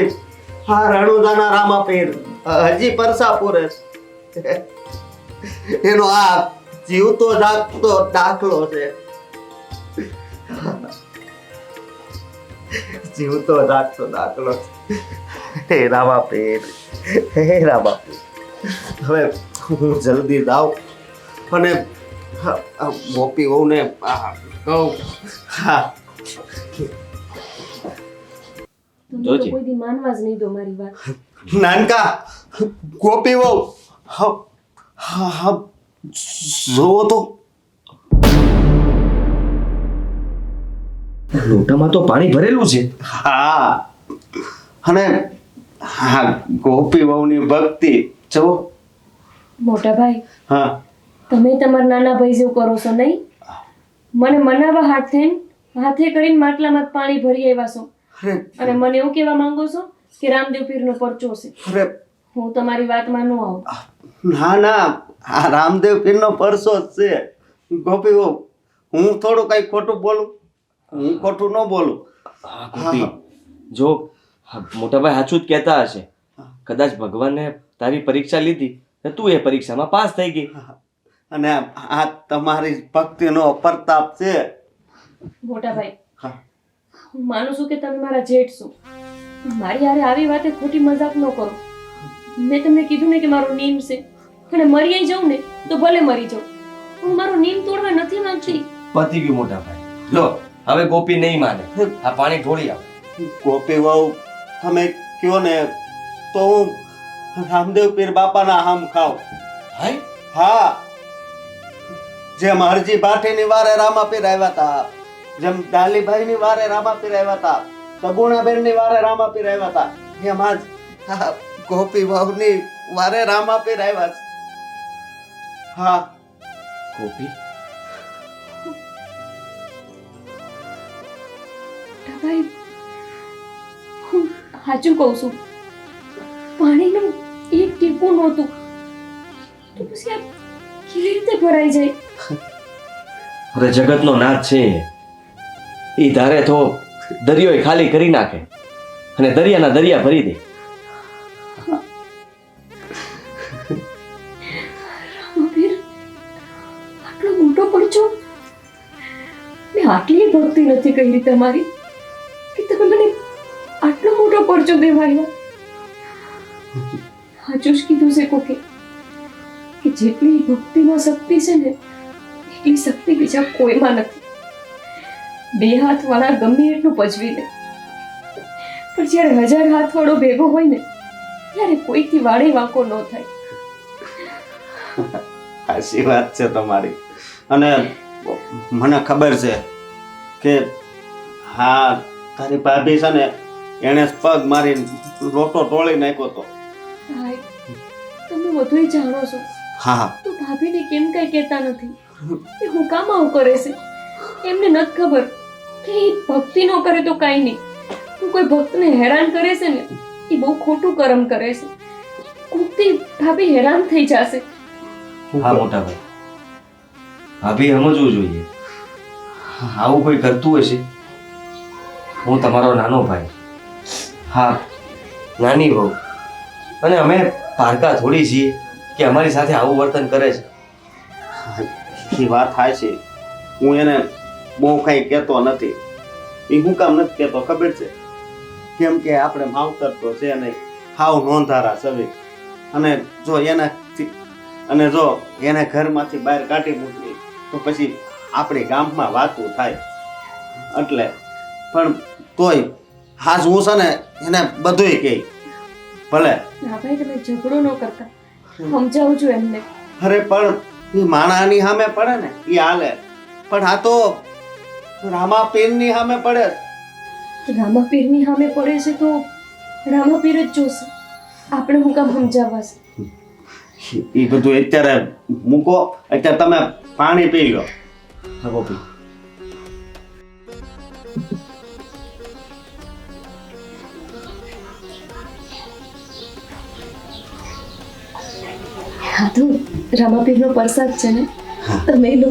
આ રણુદાના રામાપીર હજી પરસા પૂરે છે. એનો આ જીવતો જાગતો દાખલો છે. જીવતો જાગતો દાખલો છે. હે રામાપીર, હે રામાપીર. હવે હું જલ્દી જાઉં અને ગોપી વહુને કહું. હા, તમે તો કોઈ દી માનવા જ નહીં દો મારી વાત. નાનકા ગોપી વહુ જોવો તો. લોટામાં તો પાણી ભરેલું છે. હા, અને હા ગોપી વહુની ભક્તિ જુઓ. મોટા ભાઈ, હા, તમે તમારા નાના ભાઈ જેવું કરો છો નહીં? મને મનાવા હાથે કરીને માટલામાં પાણી ભરી આવ્યા છો અને મને એવું કહેવા માંગો છો કે રામદેવ પીરનો પરચો છે. અરે હું તમારી વાતમાં ન આવું. ના ના, આ રામદેવ પીરનો પરસો જ છે. ગોપી વહુ, હું થોડું કઈ ખોટું બોલું? હું ખોટું ન બોલું. હા ગોપી, જો મોટાભાઈ સાચું જ કહેતા હશે. કદાચ ભગવાને તારી પરીક્ષા લીધી ને તું એ પરીક્ષામાં પાસ થઈ ગઈ. અને આ તમારી ભક્તિનો પ્રતાપ છે. મોટા ભાઈ, હા, હું માનું છું કે તમે મારા જેઠ છો. મારી હારે આવી વાતે ખોટી મજાક ન કરો. મેં તમને કીધું ને કે મારો નિયમ છે અને મરી જાઉં ને તો ભલે મરી જાઉં. હું મારો નિયમ તોડવા નથી માંગતી. પતી ગયું મોટાભાઈ. લો હવે ગોપી નહીં માને. આ પાણી ઢોળી આવ. ગોપી વહુ તમે કયો ને તો હું રામદેવ પીર બાપાના હામ ખાવ. હાય હા, જેમ હરજી ભાટીની વારે રામાપીર આવ્યા હતા, જેમ ડાલીભાઈની વારે રામાપીર આવ્યા હતા, સગુણાબેનની વારે રામાપીર આવ્યા હતા, એમ આજ ગોપી વહુની વારે રામાપીર આવ્યા છે. હા ગોપી, મોટા ભાઈ, હું સાચું કહું છું. પાણીનું એક ટીપું નહોતું તો પછી આ કેવી રીતે ભરાઈ જાય? હવે જગતનો નાથ છે. એ ધારે તો દરિયો ખાલી કરી નાખે અને દરિયાના દરિયા ભરી દે. રામાપીર, આટલો મોટો પડછો મેં આટલી ભક્તિ નથી કરી તમારી કે તમે મને આટલો મોટો પડછો દેવાયો. સાચું જ કીધું છે કોકે કે જેટલી ભક્તિમાં શક્તિ છે ને એટલી શક્તિ બીજા કોઈમાં નથી. બે હાથ વાળા ગમે એટલું પજવી લે, પણ જ્યારે 1000 હાથ વાળો ભેગો હોય ને ત્યારે કોઈથી વાળે વાંકો ન થાય. સાચી વાત છે તમારી. અને મને ખબર છે કે હા તારી ભાભી છે ને એણે પગ મારી લોટો તોડી નાખ્યો હતો. ભાઈ, તમે બધુંય જાણો છો હા, તો ભાભીને કેમ કઈ કહેતા નથી એ હું કામ આવું કરે છે? એમને નથી ખબર કે એ ભક્તિ ન કરે તો કાંઈ નહીં. હું કોઈ ભક્તને હેરાન કરે છે ને એ બહુ ખોટું કર્મ કરે છે. કોકથી ભાભી હેરાન થઈ જશે. હા મોટાભાઈ, ભાભી સમજવું જોઈએ. આવું કોઈ કરતું હશે? હું તમારો નાનો ભાઈ, હા નાની વહુ, અને અમે પારકા થોડી છીએ કે અમારી સાથે આવું વર્તન કરે છે. એ વાત થાય છે. હું એને બહુ કંઈ કહેતો નથી. એ હું કામ નથી કહેતો ખબર છે? કેમ કે આપણે માવતર તો છે નહીં, હાવ નોંધારા સવે. અને જો એને ઘરમાંથી બહાર કાઢી મૂકવી તો પછી આપણે ગામમાં વાતું થાય એટલે પણ તોય હાજ હું છે ને એને બધુંય કહે ભલે. ના ભાઈ તમે ઝઘડો ન કરતા, સમજાવું છું એમને. અરે પણ એ માણાની સામે પડે ને એ હાલે, પણ આ તો રામાપીરની સામે પડે. રામાપીરની સામે પડે છે તો રામાપીર જ જોશે, આપણે હું કામ સમજાવવા છે? એ બધું અત્યારે મૂકો, અત્યારે તમે પાણી પી લો. હા ગોપી. હા તો રામાપીરનો પ્રસાદ છે ને, તમે લો.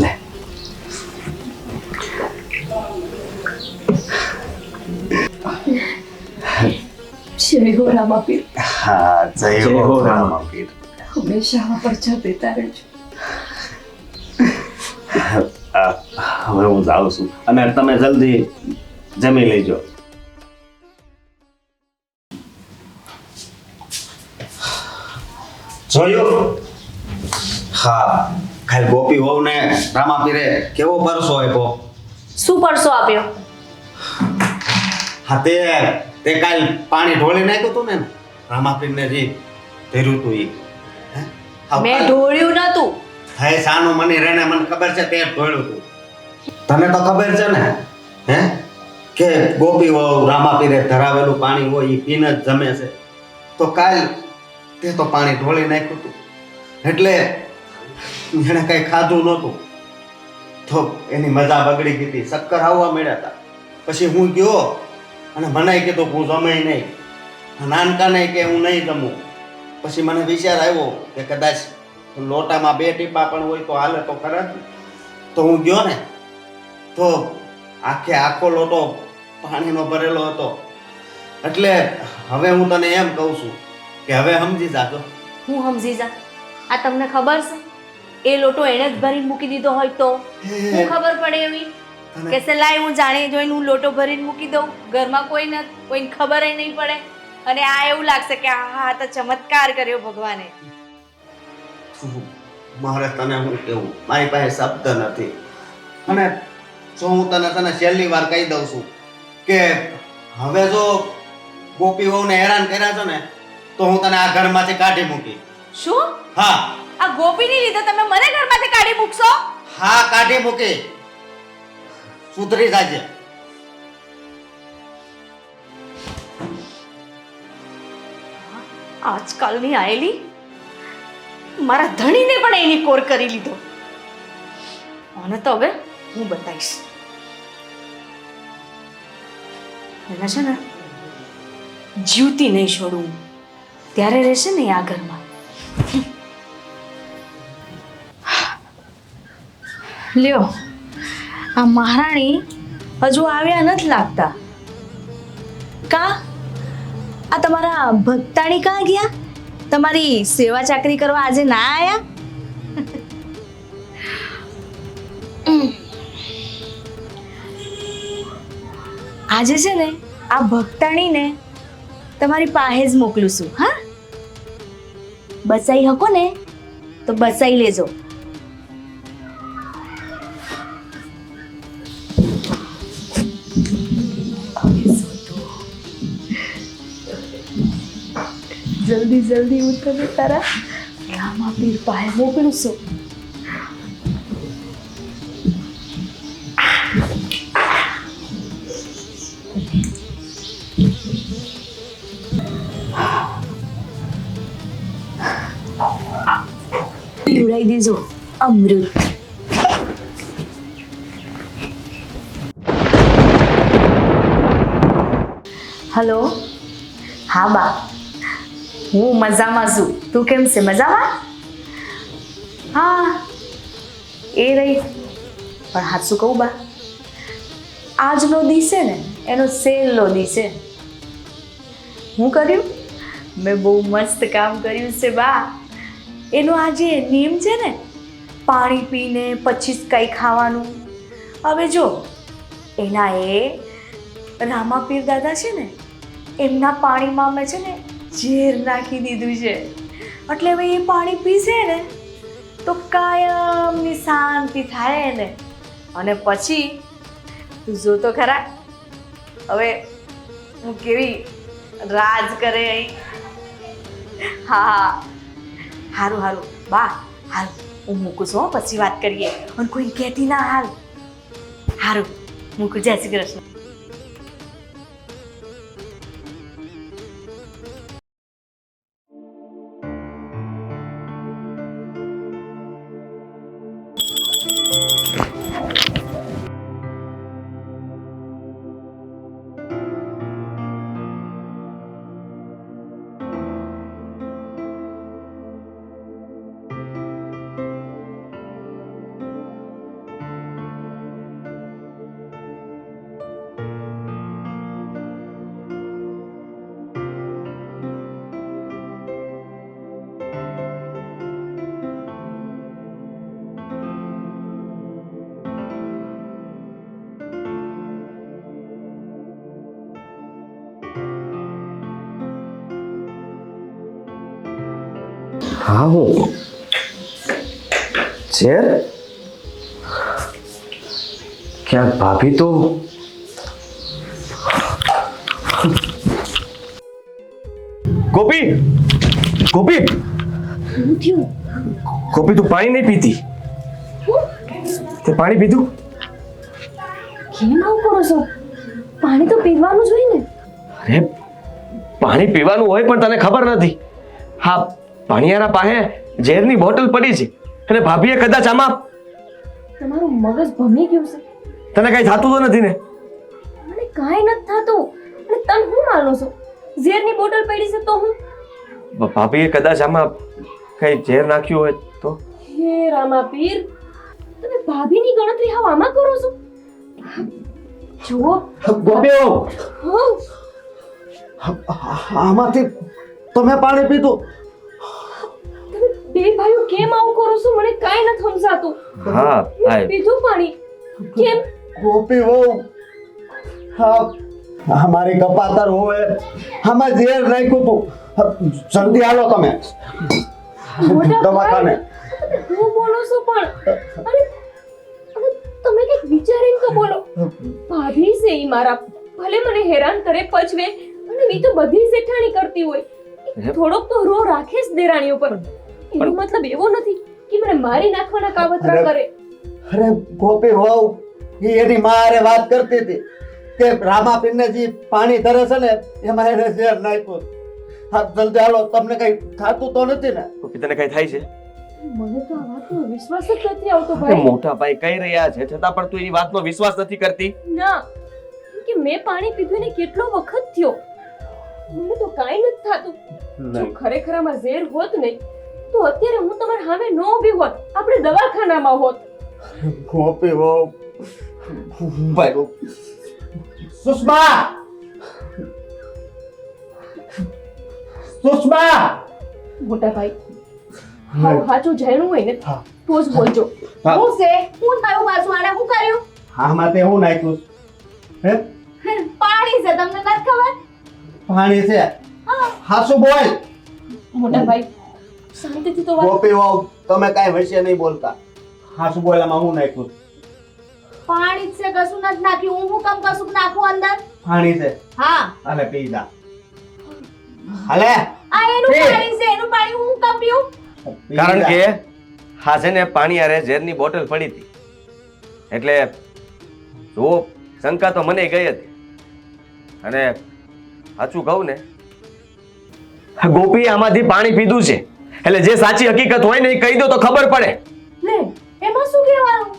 લે. જય હો રામાપીર. હા જય હો રામાપીર. હંમેશા પરચા દેતા રહેજો. હવે હું જાઉં છું અને તમે જલ્દી જમી લેજો. જોયું? હા, ખાલી ગોપી હોવ ને રામાપીરે કેવો પરસો આપ્યો. શું પરસો આપ્યો? હા તે કાલ પાણી ઢોળી નાખ્યું હતું ને રામાપીરને જે ધર્યું હતું એ. મેં ઢોળ્યું નતું. હે સાનું મને રેને મને ખબર છે તે ઢોળ્યું હતું. તને તો ખબર છે ને હે કે ગોપી હોવ રામાપીરે ધરાવેલું પાણી હોય એ પીને જ જમે છે. તો કાલ તે તો પાણી ઢોળી નાખ્યું હતું એટલે એને કઈ ખાધું નહોતું તો એની મજા બગડી ગઈ હતી. ચક્કર આવવા મળ્યા હતા. પછી હું ગયો અને મને કીધું હું જમે નહીં, નાનકાને કે હું નહીં જમું. પછી મને વિચાર આવ્યો કે કદાચ લોટામાં 2 ટીપા પણ હોય તો હાલે તો ખરા. તો હું ગયો ને તો આખો લોટો પાણીનો ભરેલો હતો. એટલે હવે હું તને એમ કહું છું કે હવે સમજી જાજો. હું સમજી જા. આ તમને ખબર છે એ લોટો એણે જ ભરીને મૂકી દીધો હોય તો હું ખબર પડે એવી કે સલાઈ હું જાણી જોઈને હું લોટો ભરીને મૂકી દઉં, ઘરમાં કોઈને ખબર નહીં પડે અને આ એવું લાગશે કે હા તો ચમત્કાર કર્યો ભગવાને. મારે તને હું કેવું, મારી પાસે શબ્દ નથી. અને જો હું તને છેલ્લી વાર કહી દઉં છું કે હવે જો ગોપી વહુને હેરાન કર્યા છો ને તો હું તને આ ઘરમાંથી કાઢી મૂકી. શું? હા. આ ગોપીની લીધે તમે મને ઘરમાંથી કાઢી મૂકશો? હા કાઢી મૂકી. સુધરી જાજે. આજકાલની આયેલી મારા ધણીને પણ એની કોર કરી લીધો. અને તો હવે હું બતાવીશ એને છે ને જીવતી નહીં છોડું. ત્યારે રહેશે ને આ ઘરમાં. લ્યો આ મહારાણી હજુ આવ્યા નથી લાગતા. કા આ તમારા ભક્તાણી ક્યાં ગયા? તમારી સેવા ચાકરી કરવા આજે ના આયા? આજે છે ને આ ભક્તાણીને તમારી પાસે જ મોકલું છું. હા, બસાઈ હકો ને તો બસાઈ લેજો. જલ્દી જલ્દી ઉતરે તારા રામાપીર પાસે મોકલું છું. પીવડાવી દેજો અમૃત. હલો. હા બા, હું મજામાં છું. તું કેમ છે? મજામાં? હા એ રહી. પણ હાચું કહું બા, આજનો દી છે ને એનો છેલ્લો દી છે. હું કર્યું? મેં બહુ મસ્ત કામ કર્યું છે બા. એનો આ જે નિયમ છે ને પાણી પીને પછી જ કંઈ ખાવાનું, હવે જો એના એ રામાપીર દાદા છે ને એમના પાણીમાં મેં છે ને ઝેર નાખી દીધું છે, એટલે હવે એ પાણી પીશે ને તો કાયમની શાંતિ થાય ને. અને પછી તું જો તો ખરા હવે હું કેવી રાજ કરે અહીં. હા હારું હારું બા, હાલ હું મૂકું છું હો, પછી વાત કરીએ. અને કોઈ કહેતી ના હાલ. હારું મૂકું, જય શ્રી કૃષ્ણ. હા હું ઝેર ક્યાંક ભાભી તો ગોપી ગોપી ગોપી તું પાણી નહીં પીતી? તે પાણી પીધું? કેમ આવું કરો છો? પાણી તો પીવાનું જ હોય ને. અરે પાણી પીવાનું હોય પણ તને ખબર નથી. હા, પાણીયારા પાસે ઝેરની બોટલ પડી છે અને ભાભીએ કદાચ આમાં. તમારું મગજ ભમી ગયું છે. તને કઈ થતું તો નથી ને? મને કાંઈ નથી થતું. અને તમે શું માનો છો? ઝેરની બોટલ પડી છે તો હું? ભાભીએ કદાચ આમાં કઈ ઝેર નાખ્યું હોય તો? હે રામા પીર, તમે ભાભીની ગણતરી હાવ આમાં કરો છો? જુઓ ગોપી હો, આમાંથી તમે પાણી પીધું? તમે બે ભાઈઓ કેમ આવું કરો છો? મને કાંઈ નથી સમજાતું. હા મેં પીધું પાણી. કેમ? ગોપી વહુ, હા મારી કપાતર હોય આમાં ઝેર નાખ્યું તું. જલ્દી હાલો તમે મોટા દવાખાને. ભાઈ, તમે શું બોલો છો પણ? અરે અરે, તમે કંઈક વિચારીને તો બોલો. ભાભી છે ઈ મારા, ભલે મને હેરાન કરે પચવે, અને ઈ તો બધી શેઠાણી કરતી હોય. થોડોક તો રો રાખે જ દેરાણી ઉપર. એનો મતલબ એવો નથી કે મને મારી નાખવાના કાવતરા કરે. અરે ગોપી વહુ, એ એની મારે વાત કરતી હતી કે રામાપીરને જે પાણી ધરે છે ને એમાં એને ઝેર નાખ્યું. હા જલ્દી હાલો, તમને કઈ થાતું તો નથી ને? ગોપી તને કઈ થાય છે? મને તો આ વાતનો વિશ્વાસ જ નથી આવતો અરે ભાઈ. મોટા ભાઈ કહી રહ્યા છે છતાં પણ તું એની વાતનો વિશ્વાસ નથી કરતી. ના, કે મેં પાણી પીધું ને કેટલો વખત થયો. મને તો કાંઈ નથી થાતું. જો ખરેખર આમાં ઝેર હોત ને તો અત્યારે હું તમારી સામે ન ઊભી હોત, આપણે દવાખાનામાં હોત. ગોપી વહુ, ભાઈ સુષ્મા, સુષ્મા. મોટા ભાઈ, હાવ સાચું જાણ્યું હોય ને હા. તો જ બોલજો. હા. હું છે હું થયું પાછું? આને શું કર્યું? આમાં તે હું નાખ્યું? હે પાણી છે, તમને નથી ખબર? પાણી છે? હાસુ બોલ. મોટા ભાઈ, શાંતિથી તો વાત. ગોપી વહુ, તમે કાંઈ વચ્ચે નહીં બોલતા. હાસુ બોલ, આમાં હું નાખ્યું? પાણી જ છે, કશું નથી નાખ્યું. હું કામ કશું નાખું અંદર? પાણી છે. હા, હાલે પી જા. હાલે આ એનું પી. પાણી છે, એનું પાણી હું કામ પીવું? પી કારણ જા. કે હા છે ને પાણી આરે ઝેરની બોટલ પડી હતી એટલે જો શંકા તો મને ગઈ હતી. અને સાચું કહું ને, ગોપી આમાંથી પાણી પીધું છે એટલે જે સાચી હકીકત હોય ને એ કહી દો તો ખબર પડે. લે, એમાં શું કહેવાનું?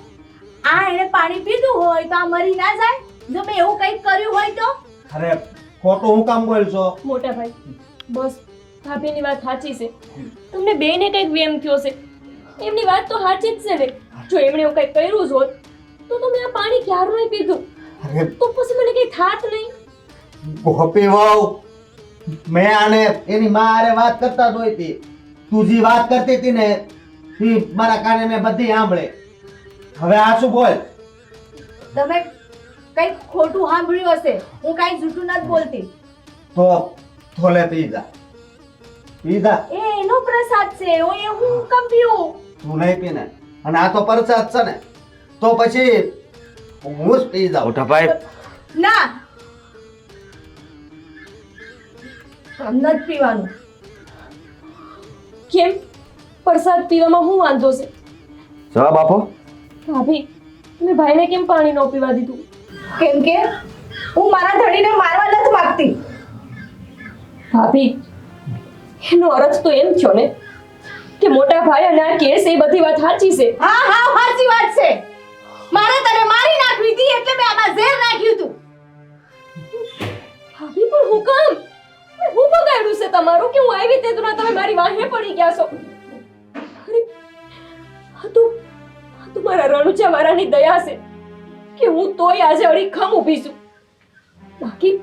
આ એને પાણી પીધું હોય તો આ મરી ના જાય? જો મેં એવું કંઈક કર્યું હોય તો? અરે ખોટું હું કામ બોલશો? મોટા ભાઈ, બસ ભાભીની વાત સાચી છે. તમને બેયને કંઈક વેમ થયો છે. એમની વાત તો સાચી જ છે ને. જો એમણે એવું કંઈક કર્યું જ હોત તો તમે આ પાણી ક્યારનું પીધું, અરે તો પછી મને કંઈ થાત નહીં. ગોપી વહુ, મેં આને એની માં હારે વાત કરતા જ હોય હતી. તું જે વાત કરતી હતી ને એ મારા કાને મેં બધી સાંભળે. હવે આ શું બોલ? તમે કંઈક ખોટું સાંભળ્યું હશે. હું કાંઈ જૂઠું નથી બોલતી. તો લે પી જા. એ એનો પ્રસાદ છે હું કમ પીવું? તું નહીં પીને અને આ તો પ્રસાદ છે ને તો પછી હું જ પી જાઉં. મોટા ભાઈ ના, આમ નથી પીવાનું. કેમ પ્રસાદ પીવામાં શું વાંધો છે? જવાબ આપો. ભાભી તમે ભાઈને કેમ પાણી ન પીવા દીધું? કેમ કે હું મારા ધણીને મારવા નથી માંગતી. ભાભી એનો અર્થ તો એમ થયો ને કે મોટા ભાઈ અને આ કેસ એ બધી વાત સાચી છે. હા હા સાચી વાત છે. મારે તને મારી નાખવી હતી એટલે મેં આમાં ઝેર નાખ્યું હતું. ભાભી પણ હું કામ હું બગાડ્યું છે તમારું કે હું આવી તે તમે મારી વાહે પડી ગયા છો? અરે આ તો મારા રણુજા વાળાની દયા છે કે હું તોય આજે અડીખમ ઊભી છું. બાકી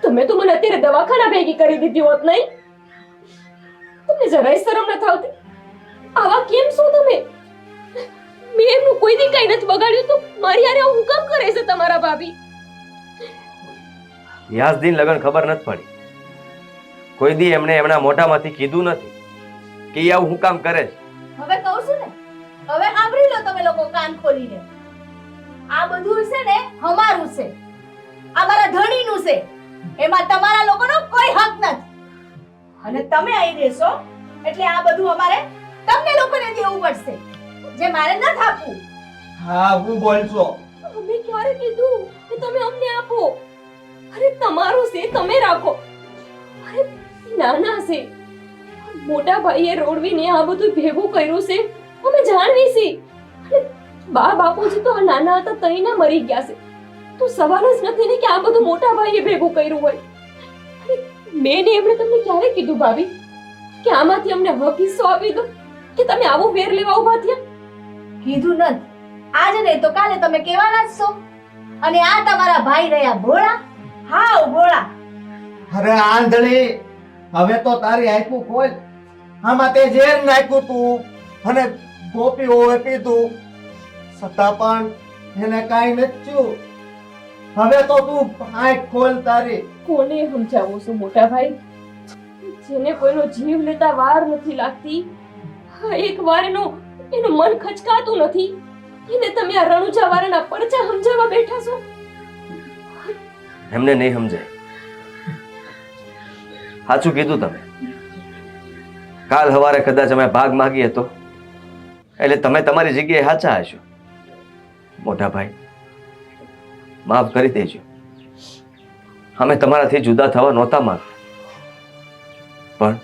તમે તો મને અત્યારે દવાખાના ભેગી કરી દીધી હોત નહીં. તમને જરાય શરમ ન થાવતી? આવા કેમ છો તમે? મેં એમનું કોઈ દી કઈ નથી બગાડ્યું તો મારી હારે હું કામ કરે છે તમારા ભાભી? યાસદીન લગન ખબર નથી પડી. કોઈ દી એમણે એમના મોઢામાંથી કીધું નથી કે ઈ આવું હું કામ કરે છે. હવે કહું છું ને, હવે સાંભળી લો તમે લોકો કાન ખોલીને. આ બધું છે ને અમારું છે, આ મારા ધણીનું છે. એમાં તમારા લોકોનો કોઈ હક નથી. અને તમે અહીં રહેશો એટલે આ બધું અમારે તમને લોકોને દેવું પડશે, જે મારે નથી આપવું. હા હું બોલશો. અમે ક્યારે કીધું કે તમે અમને આપો? અરે તમારું છે તમે રાખો. અરે નાના છે, મોટા ભાઈએ રોડવીને આ બધું ભેગું કર્યું છે અમે જાણવી છીએ. અરે બા બાપુજી તો આ નાના હતા તઈના મરી ગયા છે. તો સવાલ જ નથી ને કે આ બધું મોટા ભાઈએ ભેગું કર્યું હોય. અરે મેં ને એમણે તમને ક્યારે કીધું ભાભી કે આમાંથી અમને હક હિસ્સો આપી દો કે તમે આવું વેર લેવા ઉભા થયા? કીધું નથી. આજે નહીં તો કાલે તમે કહેવાના જ છો. અને આ તમારા ભાઈ રહ્યા ભોળા, હાવ ભોળા. અરે આંધળી, હવે તો તારી આંખું ખોલ. આમાં તે ઝેર નાખ્યું તું અને ગોપીઓએ પીધું છતાં પણ એને કાંઈ નથી થયું. હવે તો તું આંખ ખોલ તારી. કોને સમજાવો છો મોટા ભાઈ? જેને કોઈનો જીવ લેતા વાર નથી લાગતી, એક વાર એનું મન ખચકાતું નથી, એને તમે આ રણુજા વાળાના પરચા સમજાવવા બેઠા છો? એમને નહીં સમજાય. સાચું કીધું તમે. કાલ સવારે કદાચ અમે ભાગ માગીએ તો એટલે તમે તમારી જગ્યાએ સાચા હશો. મોટા ભાઈ માફ કરી દેજો. અમે તમારાથી જુદા થવા નહોતા માંગતા, પણ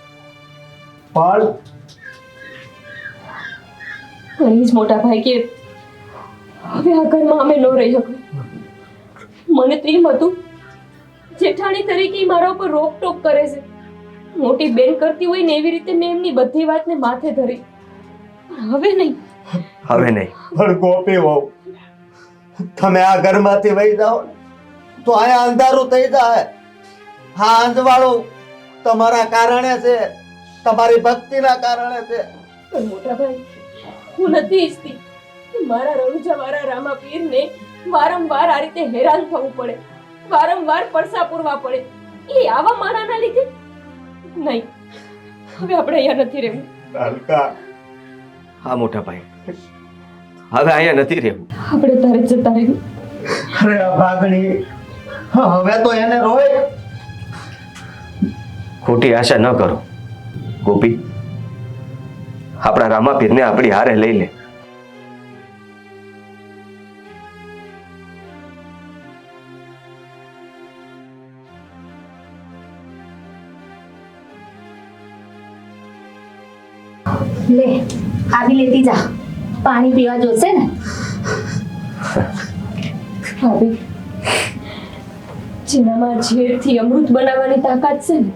પ્લીઝ મોટા ભાઈ કે હવે આ ઘરમાં અમે ન રહી શકીએ. મને તો એમ હતું જેઠાણી તરીકે ઈ મારા ઉપર રોકટોક કરે છે, મોટી બેન કરતી હોય ને એવી રીતે મેં એમની બધી વાતને માથે ધરી. પણ હવે નહીં. હવે નહીં. પણ ગોપી વહુ, તમે આ ઘરમાંથી વહી જાઓ તો આયા અંધારું થઈ જાય. હા, અંધવાળું તમારા કારણે છે, તમારી ભક્તિના કારણે છે. પણ મોટા ભાઈ હું નથી ઈચ્છતી કે મારા રણુજા વાળા રામા પીરને વારંવાર આ રીતે હેરાન થવું પડે, વારંવાર પડસા પૂરવા પડે. એ આવા માણાના લીધે નહીં. હવે આપણે અહીંયા નથી રહેવું. હા મોટા ભાઈ, હવે અહીંયા નથી રહેવું. આપણે તારે જ જતા રહેવું. અરે આ ભાગણી, હવે તો એને રોય. ખોટી આશા ન કરો ગોપી. આપણા રામાપીરને આપણી હારે લઈ લે. લે આવી લેતી જા, પાણી પીવા જોશે ને. ભાભી જેનામાં ઝેરથી અમૃત બનાવવાની તાકાત છે ને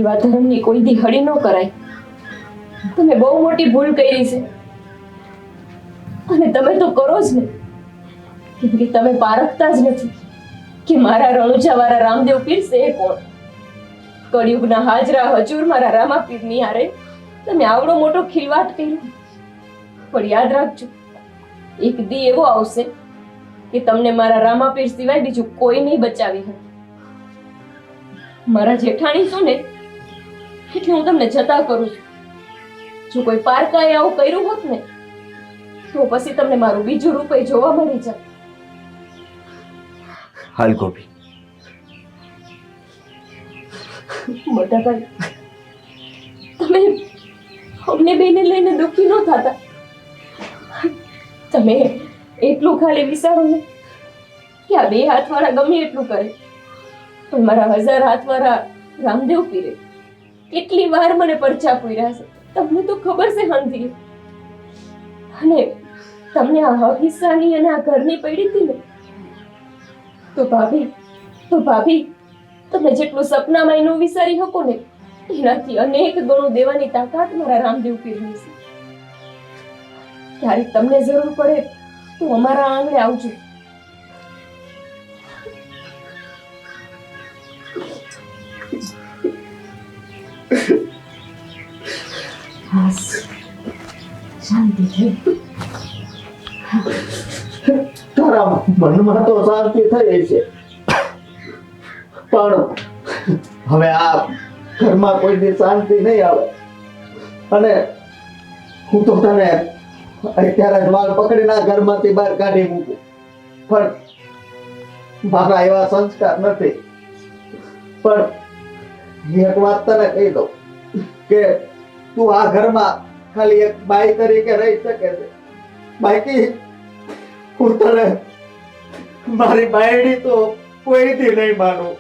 એવા ધર્મની કોઈ દી હળી ન કરાય. તમે બહુ મોટી ભૂલ કરી છે અને તમે તો કરો જ ને, કેમ કે તમે પારખતા જ નથી કે મારા રણુજા વાળા રામદેવ પીર છે એ કોણ. કળિયુગના હાજરા હજુર મારા રામા પીરની હારે તમે આવડો મોટો ખિલવાટ કર્યો. પણ યાદ રાખજો, એક દી એવો આવશે કે તમને મારા રામાપીર સિવાય બીજું કોઈ નહીં બચાવી શકે. મારા જેઠાણી છો ને એટલે હું તમને જતા કરું છું. જો કોઈ પારકાએ આવું કર્યું હોત ને તો પછી તમને મારું બીજું રૂપ જોવા મળી જાય. હાલ ગોપી. મોટા ભાઈ, તમે અમને બેને લઈને દુઃખી ન થતા. તમે એટલું ખાલી વિચારો ને કે આ 2 હાથવાળા ગમે એટલું કરે પણ મારા 1000 હાથવાળા રામદેવ પીરે કેટલી વાર મને પરચા પૂર્યા છે તમને તો ખબર છે હંધી. અને તમને આ હક હિસ્સાની અને આ ઘરની પડી હતી ને તો ભાભી તમે જેટલું સપનામાં ન વિચારી શકો ને એનાથી અનેક ગણું દેવાની તાકાત મારા રામદેવ પીરની છે. ક્યારેક તમને જરૂર પડે તો અમારા આંગણે આવજો. શાંતિ થઈ. તારા મનમાં તો શાંતિ થઈ છે, પણ હવે આ ઘરમાં કોઈની શાંતિ નહીં આવે. અને હું તો તને અત્યારે જ માલ પકડીને આ ઘરમાંથી બહાર કાઢી મૂકું, પણ મારા એવા સંસ્કાર નથી. પણ એક વાત તને કહી દઉં કે તું આ ઘરમાં ખાલી એક બાઈ તરીકે રહી શકે છે. બાકી હું તને મારી બાયડી તો કોઈથી નહીં માનું.